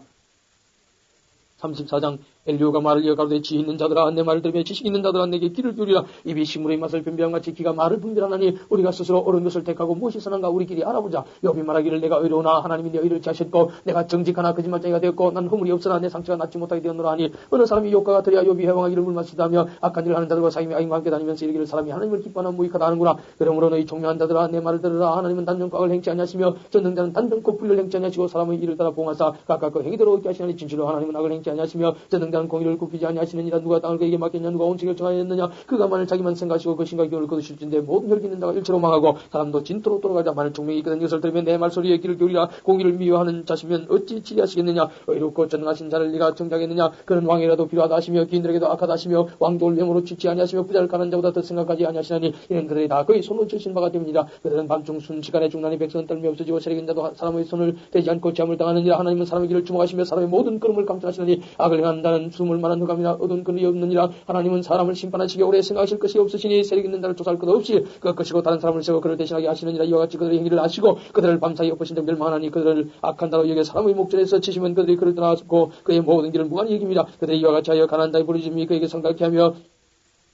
34장 엘리오가 말을 이어가로되 지혜 있는 자들아 내 말을 들으며 지식 있는 자들아 내게 귀를 기울이라. 입이 식물의 맛을 분별한 같이 귀가 말을 분별하나니 우리가 스스로 옳은 것을 택하고 무엇이 선한가 우리끼리 알아보자. 욥이 말하기를 내가 의로우나 하나님이 내 의를 취하셨고 내가 정직하나 거짓말쟁이가 되었고 난 허물이 없으나 내 상처가 낫지 못하게 되었노라 하니 어느 사람이 욥과 같으랴. 욥이 해방하기를 물마시다며 악한 일을 하는 자들과 사귐의 악인과 함께 다니면서 이르기를 사람이 하나님을 기뻐하나 무익하다 하는구나. 그러므로 너희 종묘한 자들아 내 말을 들으라. 하나님은 단정과학을 행치 아니하시며 전능자는 단정코 불의를 행치 아니하시고 사람의 일을 따라 봉하사 각각 그 행위대로 얻게 하시나니 진실로 하나님은 악을 행치 아니하시며 전능자는 공의를 굽히지 아니하시느니라. 누가 땅을 그에게 맡겼냐 누가 온칙을 정하였느냐. 그가 만일 자기만 생각하시고 그 신과 기운을 거두실진데 모든 혈기 있는 자가 일체로 망하고 사람도 진토로 돌아가자. 만일 종명이 있거든 이것을 들으면 내 말소리에 귀를 기울이라. 공의를 미워하는 자시면 어찌 치리하시겠느냐. 의롭고 전능하신 자를 네가 정죄하겠느냐. 그는 왕이라도 필요하다 하시며 기인들에게도 악하다 하시며 왕족을 외모로 취치 아니하시며 부자를 가는 자보다 더 생각하지 아니하시나니 이는 그들이 다 그의 손으로 주신 바가 됨이니라. 그들은 밤중 순시간에 중난이 백성은 떨미 없어지고 세력인 자도 사람의 손을 대지 않고 제함을 당하느니라. 하나님은 사람의 길을 주목하시며 사람의 모든 걸음을 감찰하시느니 악을 행하는 자는 숨을 만한 흑암이나 어두운 그늘이 없느니라. 하나님은 사람을 심판하시기 오래 생각하실 것이 없으시니 세력 있는 자를 조사할 것 없이 그 것이고 다른 사람을 세워 그를 대신하게 하시느니라. 이와 같이 그들의 행위를 아시고 그들을 밤사이 엎으신 적 멸망하나니 그들을 악한 자로 여겨 사람의 목전에서 치시면 그들이 그를 떠나고 그의 모든 길을 무관히 여깁니다. 그들이 이와 같이 하여 가난한 자의 부르짖음이 그에게 성각케 하며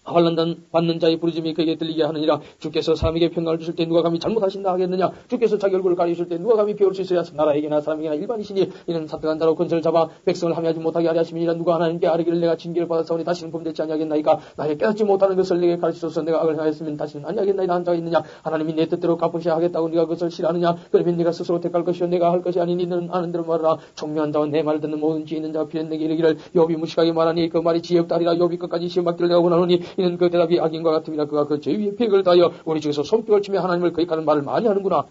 환난 받는 자의 부르짖음이 그에게 들리게 하느니라. 주께서 사람에게 평강을 주실 때 누가 감히 잘못하신다 하겠느냐. 주께서 자기 얼굴을 가리실 때 누가 감히 배울 수 있어야 나라에게나 사람에게나 일반이시니 이는 사특한 자로 근처를 잡아 백성을 함께하지 못하게 하려 하심이니라. 누가 하나님께 아뢰기를 내가 징계를 받았사오니 다시는 범죄치 아니하겠나이까. 나의 깨닫지 못하는 것을 내게 가르치소서. 내가 악을 행하였으면 다시는 아니하겠나이다 한 자가 있느냐. 하나님이 내 뜻대로 갚으셔야 하겠다고 네가 그것을 싫어하느냐. 그러면 네가 스스로 택할 것이요 내가 할 것이 아니니 너는 아는 대로 말하라. 총명한 자와 내 말을 듣는 모든 지혜 있는 자가 필연 내게 이르기를 욥이 무식하게 말하니 그 말이 지혜 없다리라. 욥이 끝까지 시험 받기를 내가 원하노니 이는 그 대답이 악인과 같음이라. 그가 그 죄 위에 폐역을 다하여 우리 중에서 손뼉을 치며 하나님을 거역하는 말을 많이 하는구나.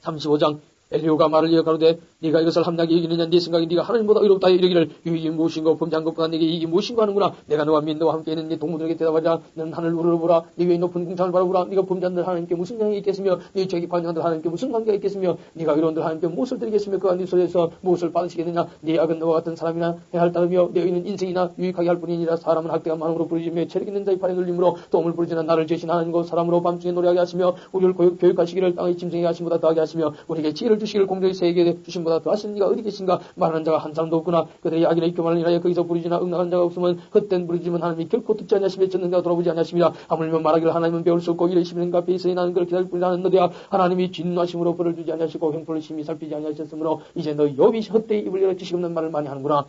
35장 엘리후가 말을 이어 가로되 네가 이것을 함량히 이기느냐. 네 생각이 네가 하나님보다 의롭다 이르기를 유익이 무엇인고 범죄한 것보다 네게 이익이 무엇인고 하는구나. 내가 너와 민 너와 함께 있는 네 동무들에게 대답하자. 너는 하늘 우러러보라. 네 위에 높은 궁창을 바라보라. 네가 범죄한 들 하나님께 무슨 양이 있겠으며 네 죄기 반영한 들 하나님께 무슨 관계가 있겠으며 네가 의로운 들 하나님께 무엇을 드리겠으며 그가 네 손에서 무엇을 받으시겠느냐. 네 악은 너와 같은 사람이나 해할 따르며 내 의는 인생이나 유익하게 할 뿐이니라. 사람은 학대가 많음으로 부르짖으며 체력 있는 자의 팔에 눌림으로 도움을 부르짖는 나를 죄신 하나님과 사람으로 밤중에 노래하게 하시며 우리를 교육하시기를 땅의 짐승에게 하심보다 더하게 하시며 우리에게 지혜를 주시기를 공정히 세계에 주심보다 더하시는 이가 어디 계신가. 말하는 자가 한 사람도 없구나. 그들이 악인의 교만을 인하여 거기서 부르짖으나 응답한 자가 없으면 헛된 부르짖음은 하나님이 결코 듣지 아니하시며 듣는 자가 돌아보지 아니하십니다. 하물며 말하기를 하나님은 배울 수 없고 이르시면 그 앞에 있으니 나는 그를 기다릴 뿐이라 하는데야. 하나님이 진노하심으로 벌을 주지 아니하시고 형벌을 심히 살피지 아니하셨으므로 이제 너 욥이 헛되이 입을 열어 지식 없는 말을 많이 하는구나.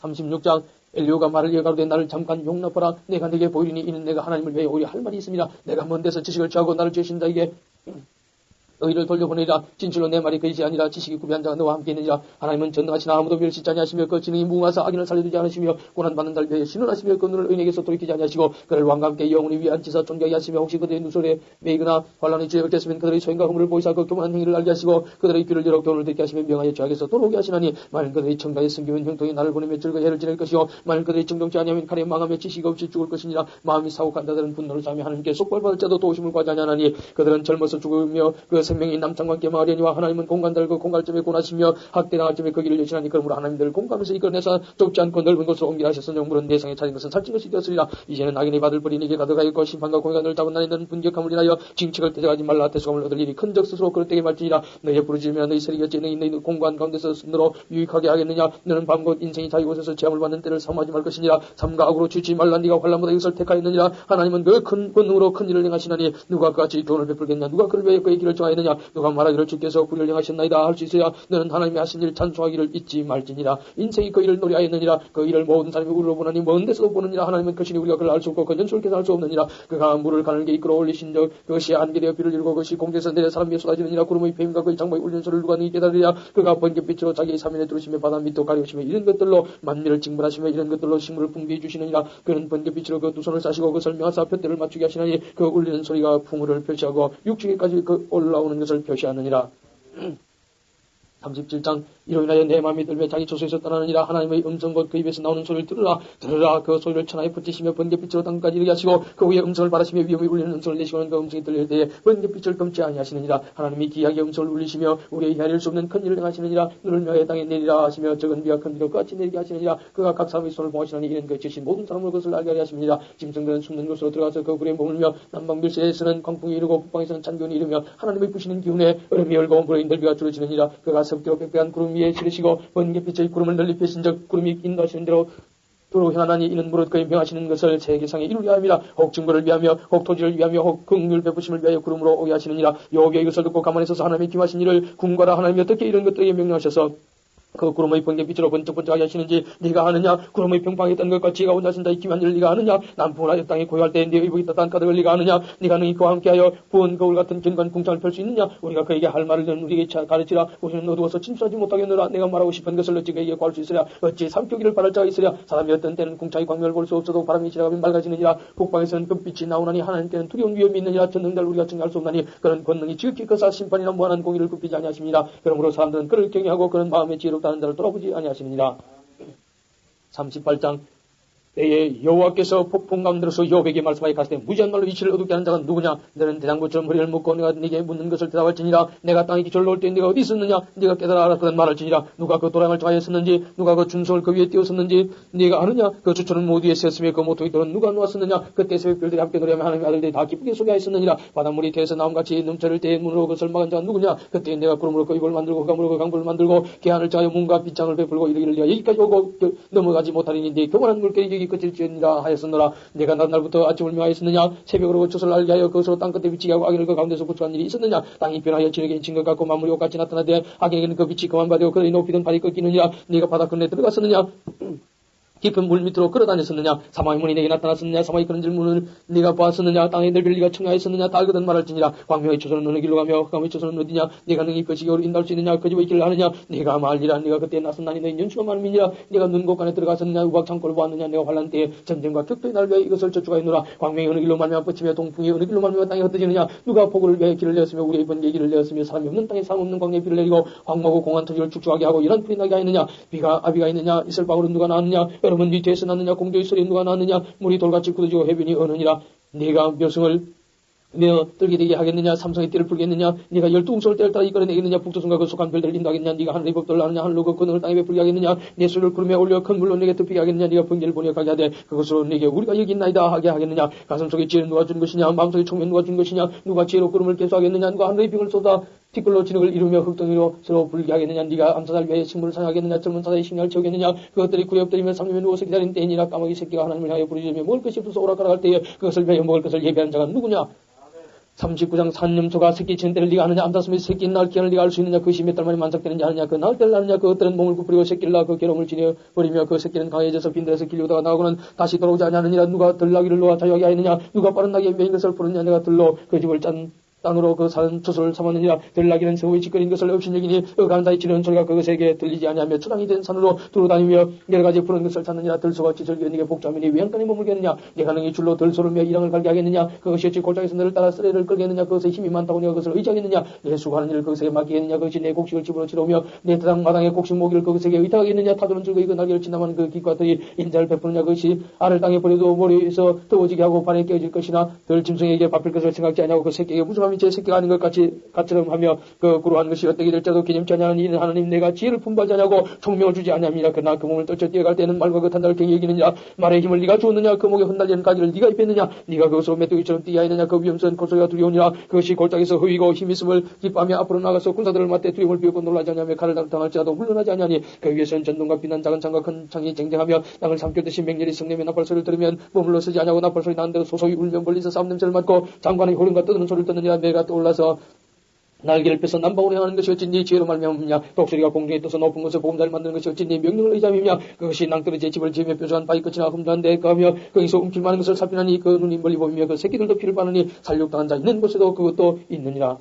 36장 엘리후가 말을 이어가로되 나를 잠깐 용납하라. 내가 내게 보이리니 이는 내가 하나님을 위해 오히려 할 말이 있습니다. 내가 먼 데서 지식을 취하고 나를 죄신 자에게 너희를 돌려보내리라. 진실로 내 말이 거짓이 아니라 지식이 구비한 자가 너와 함께 있느니라. 하나님은 전능하시나 아무도 멸시지 아니하시며 그 지능이 무궁하사 악인을 살려두지 않으시며 고난받는 자를 위해 신원하시며 그 눈을 의인에게서 돌이키지 아니하시고 그를 왕과 함께 영원히 위에 앉히사 존귀하게 하시며 혹시 그들의 누설에 매이거나 환란의 죄에 얽혔으면 그들의 소행과 허물을 보이사 그 교만한 행위를 알게 하시고 그들의 귀를 열어 교훈을 듣게 하시며 명하여 죄악에서 돌아오게 하시나니 만일 그들의 청가에 숨기면 형통이 나를 보내며 즐거이 해를 지낼 것이요 만일 그들의 정정치 아니하면 칼에 망하며 지식 없이 죽을 것이니라. 마음이 사고한 자들은 분노를 사며 하나님께 속벌받을 자도 도우심을 구하지 아니하나니 그들은 젊어서 죽으며 그 생명이 남창과 함께 마하려니와 하나님은 공간들 그 공갈점에 고나시며 학대당할 점에 그 길을 여시나니 그러므로 하나님들 공감에서 이끌어내서 좁지 않고 넓은 곳으로 옮기라 하셨으니 영물은 내상에 차린 것은 살찐 것이 되었으리라. 이제는 악인이 받을 벌이 네게 가득하였고 심판과 공의가 잡은 날에 너는 분격함을 인하여 징책을 대적하지 말라. 대속함을 얻을 일이 큰적 스스로 그럴 때에 말지니라. 너희의 부르짖으며 너희 세력이 어찌 너희 공간 가운데서 너로 유익하게 하겠느냐. 너는 밤곧 인생이 자기 곳에서 제함을 받는 때를 삼하지 말 것이니라. 삼가 악으로 주지 말라. 네가 환난보다 이것을 택하였느니라. 하나님은 그 큰 권능으로 큰 일을 행하시나니 누가 그같이 교훈을 베풀겠냐. 누가 그를 위해 그의 길을 정하였느냐. 누가 말하기를 주께서 구리를 행하셨나이다 할 수 있어야 너는 하나님이 하신 일 찬송하기를 잊지 말지니라. 인생이 그 일을 노래하였느니라. 그 일을 모든 사람이 우리로 보나니 먼 데서도 보느니라. 하나님은 것이니 우리가 그를 알 수 없고 그 연수를 계산할 수 없느니라. 그가 물을 가늘게 이끌어 올리신 적 그것이 안개되어 비를 이루고 그것이 공중에서 내려 사람 위에 쏟아지느니라. 구름의 뱀과 그의 장막의 울리는 소리를 누가 너희 깨달으리라. 그가 번개빛으로 자기의 사면에 두르시며 바다 밑도 가리우시며 이런 것들로 만민을 징벌하시며 이런 것들로 식물을 풍부히 주시느니라. 그는 번개빛으로 그 두 손을 싸시고 그 설명하사 푯대를 맞추게 하시나니 그 울리는 소리가 풍우를 표시하고 육지에까지 그 올라오는 것을 표시하느니라. 37장 이로 인하여 내 마음이 들며 자기 조소에서 떠나느니라. 하나님의 음성 곧 그 입에서 나오는 소리를 들으라. 들으라. 그 소리를 천하에 붙이시며 번개빛으로 땅까지 이르게 하시고 그 위에 음성을 바라시며 위험이 울리는 음성을 내시고는 그 음성이 들릴 때에 번개빛을 금치 아니하시느니라. 하나님이 기하게 음성을 울리시며 우리의 헤아릴 수 없는 큰 일을 행하시느니라. 눈을 명하여 땅에 내리라 하시며 적은 비와 큰 비가 같이 내리게 하시느니라. 그가 각 사람의 손을 봉하시나니 이는 그 지신 모든 사람을 그것을 알게 하려 하십니다. 짐승들은 숨는 곳으로 들어가서 그 굴에 머물며 남방밀세에서는 광풍이 이르고 북방에서는 찬기운이 이르며 하나님의 부시는 기운에 얼음이 얼고 물에 인들비가 줄어지느니라. 그가 섭기로 빽빽한 구름 위에 지르시고 번개빛의 구름을 널리 펴신적 구름이 인도하시는 대로 도로 향하나니 이는 무릇 그의 명하시는 것을 세계상에 이루려 함이라. 혹 증거를 위하며 혹 토지를 위하며 혹 긍휼 베푸심을 위하여 구름으로 오게 하시느니라. 여호와의 이것을 듣고 가만히 서서 하나님의 기하신 일을 궁궐아. 하나님이 어떻게 이런 것들에게 명령하셔서 그 구름의 번개빛으로 번쩍번쩍하게 하시는지 네가 아느냐. 구름의 평방에 있던 것과 지혜가 온다신 자의 기묘한 일을 네가 아느냐. 남풍을 하여 땅에 고요할 때에 네 의복이 따뜻한 가득을 네가 아느냐. 네가 능히 그와 함께하여 부은 거울 같은 견고한 궁창을 펼 수 있느냐. 우리가 그에게 할 말을 우리에게 가르치라. 우리는 어두워서 침수하지 못하겠노라. 내가 말하고 싶은 것을 어찌 그에게 구할 수 있으랴. 어찌 삼키기를 바랄 자가 있으랴. 사람이 어떤 때는 궁창의 광명을 볼 수 없어도 바람이 지나가면 맑아지느니라. 북방에서는 금빛이 나오나니 하나님께는 두려운 위험이 있느니라. 전능자를 우리가 증가할 수 없나니 그런 권능이 지극히 크사 심판이나 무한한 공의를 굽히지 아니하십니다. 그러므로 사람들은 그를 경외하고 그런 마음에 지혜롭다는 자를 돌아보지 아니하시느니라. 38장 때에 여호와께서 폭풍 가운데로서 욥에게 말씀하여 가시되 무지한 말로 이치를 어둡게 하는 자가 누구냐. 너는 대장부처럼 허리를 묶고 내가 네게 묻는 것을 대답할지니라. 내가 땅에 기초를 놓을 때 네가 어디 있었느냐. 네가 깨달아 알았거든 말할지니라. 누가 그 도랑을 정하였었는지 누가 그 준성을 그 위에 띄웠었는지 네가 아느냐. 그 주초는 모두 위에 섰으며 그 모퉁이 돌은 누가 놓았었느냐. 그때 새벽별들이 함께 노래하며 하나님의 아들들이 다 기쁘게 소개하였었느니라. 바닷물이 태에서 나옴같이 넘쳐를 때에 문으로 그것을 막은 자가 누구냐. 그때 내가 구름으로 그 입을 만들고 강물로 그 강불을 만들고 개한을 짜여 문과 빗장을 베풀고 이르기를 네가 여기까지 오고 넘어가지 못하리니 네 교만한 물결이 너희 그칠지니라 하였으노라. 내가 날부터 아침을 명하였느냐 새벽으로 젖을 알게 하여 그것으로 땅끝에 비치게 하고 악인을 그 가운데서 구출한 일이 있었느냐. 땅이 변하여 진에게 인친 것 같고 만물이 옷같이 나타나되 악인에게는 그 빛이 그만 받여 그의 높이던 발이 꺾이느니라. 네가 바다 끝에 들어갔었느냐 깊은 물 밑으로 끌어다녔었느냐. 사망의 문이 내게 나타났었느냐. 사망이 그런 질문을 네가 보았었느냐. 땅의 넓이를 네가 청하였었느냐. 달거든 말할지니라. 광명의 초소는 어느 길로 가며 흑암의 초소는 어디냐. 네가 능히 그 지경으로 인도할 수 있느냐. 그 집의 길을 아느냐. 네가 말리라. 네가 그때 나섰나니 너희 연수가 많음이니라. 네가 눈 곳간에 들어갔었느냐. 우박 창고를 보았느냐. 네가 환란 때에 전쟁과 격도의 날 위하여 이것을 저축하였노라. 광명이 어느 길로 말미암아 뻗치며 동풍이 어느 길로 말미암아 땅에 흩어지느냐. 누가 폭우를 위하여 길을 내었으며 우리의 번개의 길을 내었으며 사람이 없는 땅에 사람 없는 광야에 비를 내리고 황무하고 공한 토지를 축축하게 하고 이런 풀이 나게 하였느냐. 비가 아비가 있느냐. 이슬방울은 누가 나왔느냐. 여러분 네 뒤에서 났느냐. 공조의 소리 누가 나느냐. 물이 돌같이 굳어지고 해변이 어느니라. 네가 묘승을 며 떨게 되게 하겠느냐. 삼성의 띠를 풀겠느냐. 네가 12웅솔 때를 따라 이끌어내겠느냐. 북조선과 그 속한 별들을 인도하겠느냐. 네가 하늘의 법도를 아느냐. 하늘로 그 권능을 땅에 베풀게 하겠느냐. 내 수를 구름에 올려 큰 물로 내게 덮이게 하겠느냐. 네가 번개를 번역하게 하되 그것으로 네게 우리가 여기 있나이다 하게 하겠느냐. 가슴 속에 지혜를 누가 준 것이냐. 마음속에 총명 누가 준 것이냐. 누가 지혜로 구름을 개수하겠느냐. 누가 하늘의 빙을 쏟아 티끌로 진흙을 이루며 흙덩이로 서로 불게 하겠느냐. 네가 암사달 위하여 식물을 사냥하겠느냐. 젊은 사자의 식량을 채우겠느냐. 그것들이 구에 엎드리며 삼림에 누워서 기다리는 때이니라. 까마귀 새끼가 하나님을 향하여 부르짖으며 먹을 것이 없어서 오락가락할 때에 그것을 위하여 먹을 것을 예배한 자가 누구냐. 39장 산염소가 새끼 치는 때를 네가 아느냐. 암사슴의 새끼 낳을 기한을 네가 알 수 있느냐. 그것이 몇 달 만에 만삭되는지 아느냐. 그 낳을 때를 아느냐. 그것들은 몸을 구부리고 새끼를 낳아 그 괴로움을 지내버리며 그 새끼는 강해져서 빈들에서 길려다가 나오고는 다시 돌아오지 아니하느니라. 누가 들나귀를 놓아 자유하게 하였느냐. 누가 빠른 나귀에 매인 것을 부르느냐. 내가 들로 그 집을 짠 땅으로 그 산 초소를 삼았느니라. 들나귀는 서우의 짓거린 것을 없인 여기니 어간다이 치르는 소리가 그것에게 들리지 아니하며 초당이 된 산으로 두루다니며 여러 가지 푸른 것을 찾느니라. 들소같이 절기는이게 복잡하니 외양간에 머물겠느냐. 내가 능히 줄로 들소를 며 이랑을 갈게 하겠느냐. 그것이 어찌 골짜기에서 너를 따라 쓰레를 끌겠느냐. 그것에 힘이 많다고 내가 그것을 의지하겠느냐. 내 수고하는 일을 그것에게 맡기겠느냐. 그것이 내 곡식을 집어치러오며 내 대당 마당에 곡식 모기를 그것에게 의탁하겠느냐. 타도는 즐거이 그 날개를 지나만 그 깃과 털이 인자를 베푸느냐. 그것이 알을 땅에 버려도 머리에서 더워지게 하고 발에 깨어질 것이나 들 짐승에게 밥힐 것을 생각지 아니하고 그 새끼에게 무수함이 제 새끼가 아닌 것 같이처럼 하며 그 구루한 것이 어떻게 될지라도 기념치 아니하는 이는 하나님 내가 지혜를 품바지 아니하고 총명을 주지 아니함이라. 그러나 그 몸을 떨쳐 뛰어갈 때는 말과 그 탄다를 갱히 여기느냐. 말의 힘을 네가 주었느냐. 그 목에 흩날리는 가지를 네가 입혔느냐. 네가 그것으로 메뚜기처럼 뛰어야하느냐. 그 위험스러운 고소리가 두려우니라. 그것이 골짜기에서 허위고 힘이 있음을 기뻐하며 앞으로 나가서 군사들을 맞대 두려움을 비우고 놀라지 아니하며 칼을 당할지라도 물러나지 아니하니 그 위에서는 전동과 빛난 작은 창과 큰 창이 쟁쟁하며 땅을 삼켰듯이 맹렬히 성내며 나팔소리를 들으면 머물러 서지 아니하고 나팔소리 나는 데로 소소히 울며 멀리서 싸움 냄새를 맡고 장관의 호령과 떠드는 소리를 듣느니라. 내가 떠올라서 날개를 펴서 남방으로 향하는 것이 어찌 네 지혜로 말미암느냐. 독수리가 공중에 떠서 높은 곳에 보금자를 만드는 것이 어찌 네 명령을 의지함이냐. 그것이 낭떠러지의 집을 지으며 뾰족한 바위 끝이나 흠도한데 가며 거기서 움킬 많은 것을 살피나니 그 눈이 멀리 보이며 그 새끼들도 피를 바르니 살육당한 자 있는 곳에도 그것도 있느니라.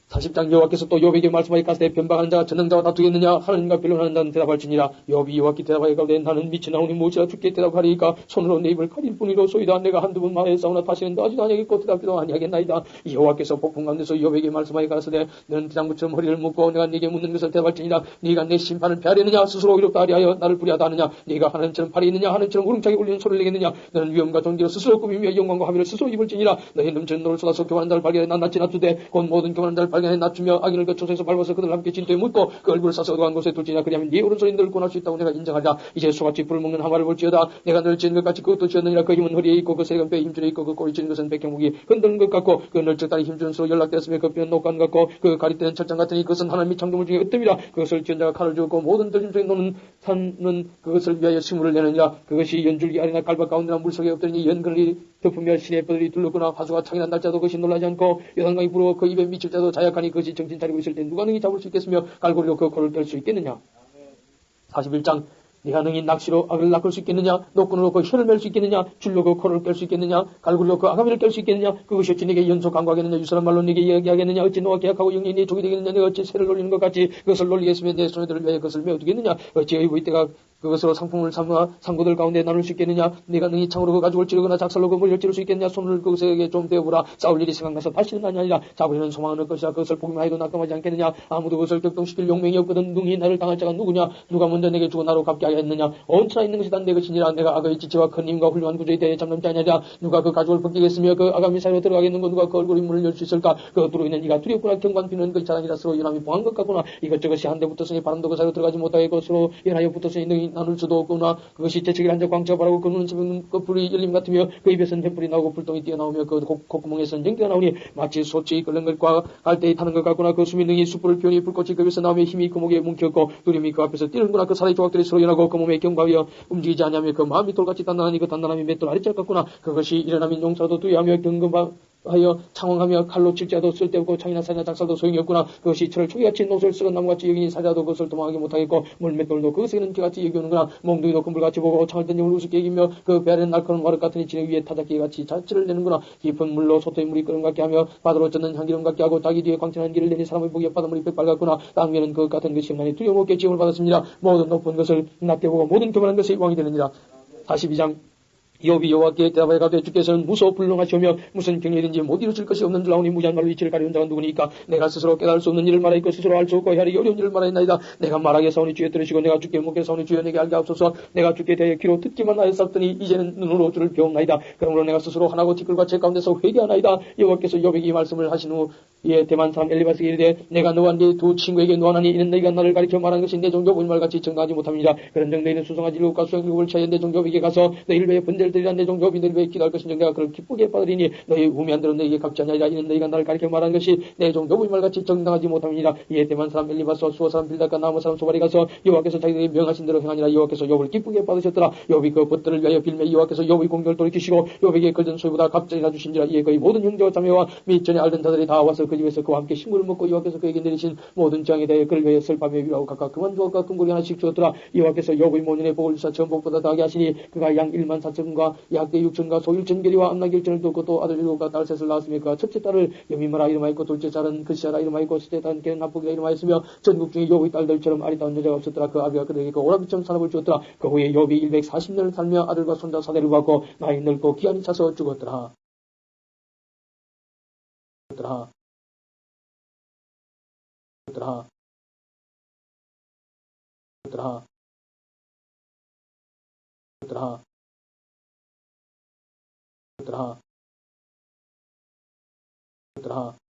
40장 여호와께서 또 욥에게 말씀하여 가시되 변방하는 자가 전능자와 다투겠느냐. 하나님과 변론하는 자는 대답할지니라. 욥이 여호와께 대답하여 가로되 나는 미친 나오니 무엇이라 죽게 대답하리이까. 손으로 내 입을 가릴 뿐이로 소이다. 내가 한두 번 말하였사오나 다시는 아직도 아니하겠고 대답도 아니하겠나이다. 여호와께서 폭풍 가운데서 욥에게 말씀하여 가시되 너는 대장부처럼 허리를 묶고 내가 네게 묻는 것을 대답할지니라. 네가 내 심판을 피하려느냐. 스스로 의롭다 하리하여 나를 불의하다 하느냐. 네가 하나님처럼 팔이 있느냐. 하나님처럼 우렁차게 울리는 소리를 내겠느냐. 너는 위엄과 존귀로 스스로 꾸미며 영광과 화면을 스스로 입을지니라. 너희 넘치는 노를 쏟아서 교만한 자를 발견해 낱낱이 낮추되 곧 모든 교만한 자를 발견해 낮추며 악인을 그 초소에서 밟아서 그들 함께 진토에 묻고 그 얼굴을 싸서 어두한 곳에 둘지냐. 그리하면 네 오른손이 너를 구원할 수 있다고 내가 인정하리라. 이제 소같이 불을 먹는 하마를 볼지어다. 내가 너를 지은 것 같이 그것도 지었느니라. 그 힘은 허리에 있고 그 세건 뼈에 힘줄에 있고 그 꼬리 찌는 것은 백경목이 흔드는 것 같고 그 널쩍 다리 힘주는 수로 연락되었으며 그 뼈는 녹간 같고 그 가리때는 철장 같으니 그것은 하나님이 창조물 중에 으뜸이라. 그것을 지은 자가 칼을 주었고 모든 들짐승에 노는 산은 그것을 위하여 시물을 내느니라. 그것이 연줄기 아래나 갈바 가운데나 물속에 엎드리니 연근을 덮으며 신의 뼈들이 둘렀거나 화수가 창이 난 날짜도 그것이 놀라지 않고 요단강이 불어 그 입에 미칠 자도 자약하니 그것이 정신 차리고 있을 때 누가 능히 잡을 수 있겠으며 갈고리로 그 코를 뗄 수 있겠느냐. 41장 네가 능히 낚시로 악을 낚을 수 있겠느냐. 노끈으로 그 혀를 맬 수 있겠느냐. 줄로 그 코를 깰 수 있겠느냐. 갈고리로 그 아가미를 깰 수 있겠느냐. 그것이 어찌 네게 연속 강구하겠느냐. 유사한 말로 네게 이야기하겠느냐. 어찌 너와 계약하고 영이 네 족이 되겠느냐. 내가 어찌 새를 놀리는 것 같이 그것을 놀리겠으며 내 소녀들을 위하여 그것을 메어두겠느냐. 어찌 의부의 때가 그것으로 상품을 삼아 상고들 가운데 나눌 수 있겠느냐. 네가 능히 창으로 그 가죽을 찌르거나 작살로 그 물을 찌를 수 있겠느냐. 손을 그것에게 좀 대어보라. 싸울 일이 생각나서 다시는 아니하리라. 잡으려는 소망은 올 것이라. 그것을 보기만 해도 낙감하지 않겠느냐. 아무도 그것을 격동시킬 용맹이 없거든. 능히 나를 당할 자가 누구냐. 누가 먼저 내게 주고 나로 갚게 하였느냐. 언제나 있는 것이 다 내 것이니라. 내가 악의 지체와 큰 힘과 훌륭한 구조에 대해 잠잠지 아니하리라. 누가 그 가죽을 벗기겠으며 그 아가미 사이로 들어가겠는가. 누가 그 얼굴에 문을 열 수 있을까. 그것으로 인해 네가 두렵구나. 경관 비는 그 자랑이라 서로 연함이 봉한 것 같구나. 이것저것이 한데 붙었으니 바람도 그 사이로 들어가지 못하게 것으로 연하여 붙었으니 능히 땅이 나눌 수도 없구나. 그것이 재채기를 한자 광채가 바라고 그 눈은 새벽 그 불이 열림 같으며 그 입에서는 횃불이 나오고 불똥이 뛰어나오며 그 콧구멍에서는 전기가 나오니 마치 소치 끓는 것과 갈대에 타는 것 같구나. 그 숨이 능히 숯불을 피우니 불꽃이 그 입에서 나오며 힘이 그 목에 뭉쳤고 두려움이 그 앞에서 뛰는구나. 그 살의 조각들이 서로 연하고 그 몸에 경과하여 움직이지 아니하며 그 마음이 돌같이 단단하니 그 단단함이 맷돌 아래짤 같구나. 그것이 일어나면 용사도 두려워하며 경건하여 창왕하며 칼로 칠지라도 쓸데없고 창이나 사이나 작살도 소용이 없구나. 그것이 철을 초기같이 노술 썩은 나무같이 여기니 사자도 그것을 도망하지 못하겠고 물맷돌도 그것에는 피같이 여기오는구나. 몽둥이도 금불같이 보고 창을 던지 우습게 여기며 그 배아래는 날카로운 와륵 같으니 진흙 위에 타작기같이 자취를 내는구나. 깊은 물로 소토의 물이 끓음 같게 하며 바다로 젖는 향기름 같게 하고 닭이 뒤에 광채난 길을 내니 사람의 보기에 바닷물이 백발 같구나. 땅 위에는 그 같은 것이 없나니 두려움 없게 지음을 받았습니다. 모든 높은 것을 낮게 보고 모든 교만한 것이 왕이 되느니라. 42장 욥이 여호와께 대답하여 가되 주께서는 무소 불능하시오며 무슨 경례든지 못 이루실 것이 없는 줄 아오니 무지한 말로 이치를 가리운 자가 누구니까. 내가 스스로 깨달을 수 없는 일을 말하였고 스스로 알 수 없고 헤아리기 어려운 일을 말하였나이다. 내가 말하게 사오니 주여 들으시고 내가 주께 묻게 사오니 주여 내게 알게 하옵소서. 내가 주께 대해 귀로 듣기만 하였었더니 이제는 눈으로 주를 배웁나이다. 그러므로 내가 스스로 하나고 티끌과 제 가운데서 회개하나이다. 여호와께서 욥에게 이 말씀을 하신 후 이에 대만 사람 엘리바스에게 이르되 내가 너와 네 두 친구에게 노하나니 이는 너희가 나를 가리켜 말하는 것이 내 종 욥의 말같이 정당하지 못합니다. 그런즉 너희는 수송아지 일곱과 수양 일곱을 차여 내 종 욥에게 가서 너희를 위해 번제를 드리라. 내 종 욥이 너희를 위해 기도할 것인즉 내가 그를 기쁘게 받으리니 너희 우매한 대로 너희에게 갚지 아니하리라. 이는 너희가 나를 가리켜 말하는 것이 내 종 욥의 말같이 정당하지 못합니다. 이에 대만 사람 엘리바스와 수어 사람 빌닷과 나무 사람 소발이 가서 여호와께서 자기들에게 명하신 대로 행하니라. 여호와께서 욥을 기쁘게 받으셨더라. 욥이 그 벗들을 위하여 빌매 여호와께서 욥의 공격을 돌이키시고 욥에게 걸든 소유보다 갑절이나 주신지라. 이에 그의 모든 형제와 자매와 및 전에 알던 자들이 다 와서 그 집에서 그와 함께 식물을 먹고 여호와께서 그에게 내리신 모든 재앙에 대해 그를 위하여 슬퍼하며 위로하고 각각 그만 주었과 금고리 하나씩 주었더라. 여호와께서 욥의 모년에 복을 주사 전복보다 더하게 하시니 그가 양 1만 4천과 약대 6천과 소 1천개리와 암낙 1천을 뒀고 또 아들 7과 딸 셋을 낳았으며 그가 첫째 딸을 여미마라 이름하였고 둘째 딸은 그시아라 이름하였고 셋째 딸은 걔는 나쁘기라 이름하였으며 전국 중에 욥의 딸들처럼 아리따운 여자가 없었더라. 그 아비가 그들에게 그 오라비처럼 산업을 주었더라. 그 후에 욥이 140년을 살며 아들과 손자 사대를 받고 나이 늙고 기한이 차서 죽었더라. 죽었더라. 죽었더라. 죽었더라. 죽었더라. 죽었더라. 죽었더라.